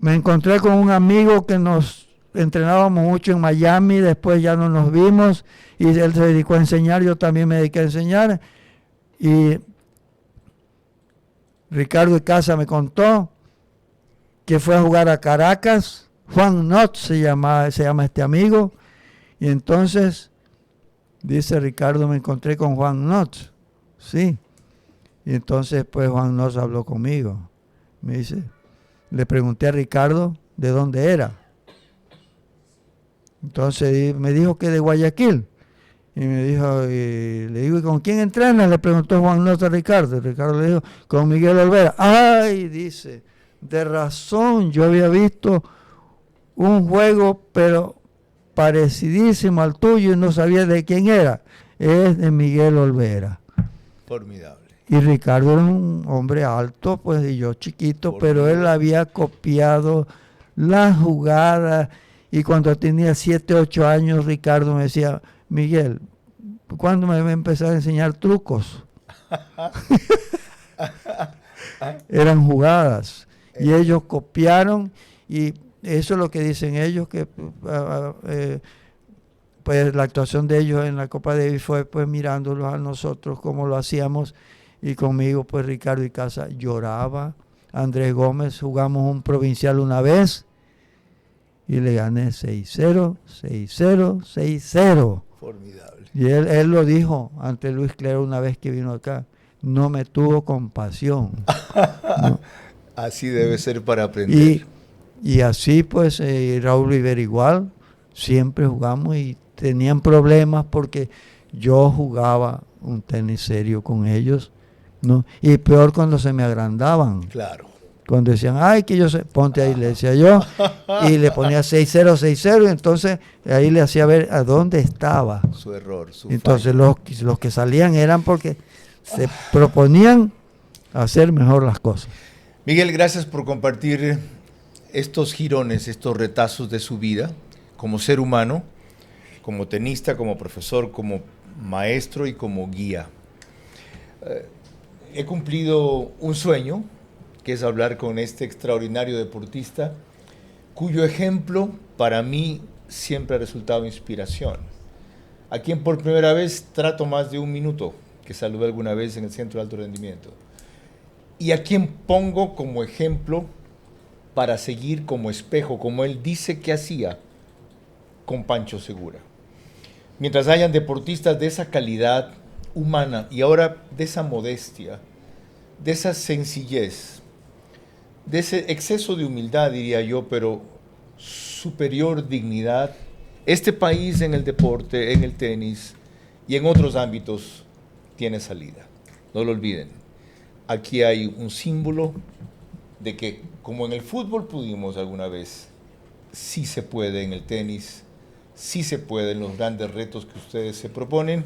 Me encontré con un amigo que nos entrenábamos mucho en Miami, después ya no nos vimos, y él se dedicó a enseñar, yo también me dediqué a enseñar, y Ricardo Icaza me contó que fue a jugar a Caracas. Juan Not se llama este amigo. Y entonces, dice Ricardo, me encontré con Juan Not. Sí. Y entonces, pues Juan Not habló conmigo. Me dice, le pregunté a Ricardo de dónde era. Entonces me dijo que de Guayaquil. Y me dijo, le digo, ¿y con quién entrena? Le preguntó Juan Not a Ricardo. Ricardo le dijo, con Miguel Olvera. Ay, dice, de razón, yo había visto un juego, pero parecidísimo al tuyo y no sabía de quién era. Es de Miguel Olvera. Formidable. Y Ricardo era un hombre alto, pues, y yo chiquito, pero él había copiado las jugadas. Y cuando tenía 7, 8 años, Ricardo me decía, Miguel, ¿cuándo me va a empezar a enseñar trucos? Eran jugadas. Y ellos copiaron, y eso es lo que dicen ellos, que pues la actuación de ellos en la Copa Davis fue pues mirándolos a nosotros como lo hacíamos, y conmigo pues Ricardo Icaza lloraba. Andrés Gómez, jugamos un provincial una vez, y le gané 6-0, 6-0, 6-0. Formidable. Y él lo dijo ante Luis Clero una vez que vino acá. No me tuvo compasión. No. Así debe ser para aprender. Y así pues Raúl Rivera igual. Siempre jugamos y tenían problemas porque yo jugaba un tenis serio con ellos, ¿no? Y peor cuando se me agrandaban. Claro. Cuando decían, ay, que yo sé, ponte ahí, le decía yo, y le ponía 6-0, 6-0, y entonces ahí le hacía ver a dónde estaba. Su error, su entonces los que salían eran porque se proponían hacer mejor las cosas. Miguel, gracias por compartir estos jirones, estos retazos de su vida, como ser humano, como tenista, como profesor, como maestro y como guía. He cumplido un sueño, que es hablar con este extraordinario deportista, cuyo ejemplo para mí siempre ha resultado inspiración. A quien por primera vez trato más de un minuto, que saludé alguna vez en el Centro de Alto Rendimiento. Y a quien pongo como ejemplo para seguir como espejo, como él dice que hacía con Pancho Segura. Mientras hayan deportistas de esa calidad humana y ahora de esa modestia, de esa sencillez, de ese exceso de humildad, diría yo, pero superior dignidad, este país en el deporte, en el tenis y en otros ámbitos tiene salida. No lo olviden. Aquí hay un símbolo de que, como en el fútbol pudimos alguna vez, sí se puede en el tenis, sí se puede en los grandes retos que ustedes se proponen,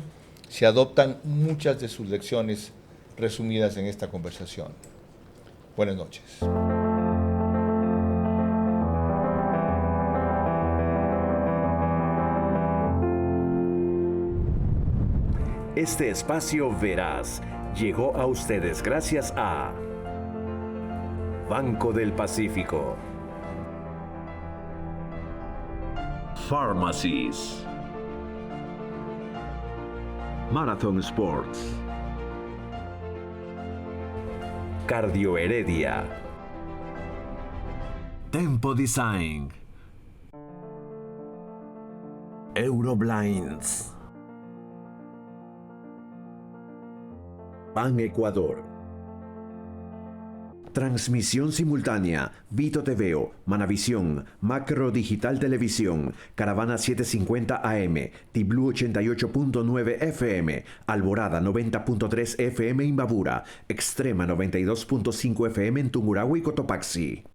se adoptan muchas de sus lecciones resumidas en esta conversación. Buenas noches. Este espacio Veraz llegó a ustedes gracias a Banco del Pacífico, Pharmacies, Marathon Sports, Cardio Heredia, Tempo Design, Euroblinds, Pan Ecuador. Transmisión simultánea, Vito TVO, Manavisión, Macro Digital Televisión, Caravana 750 AM, Tiblu 88.9 FM, Alborada 90.3 FM Imbabura, Extrema 92.5 FM en Tungurahua y Cotopaxi.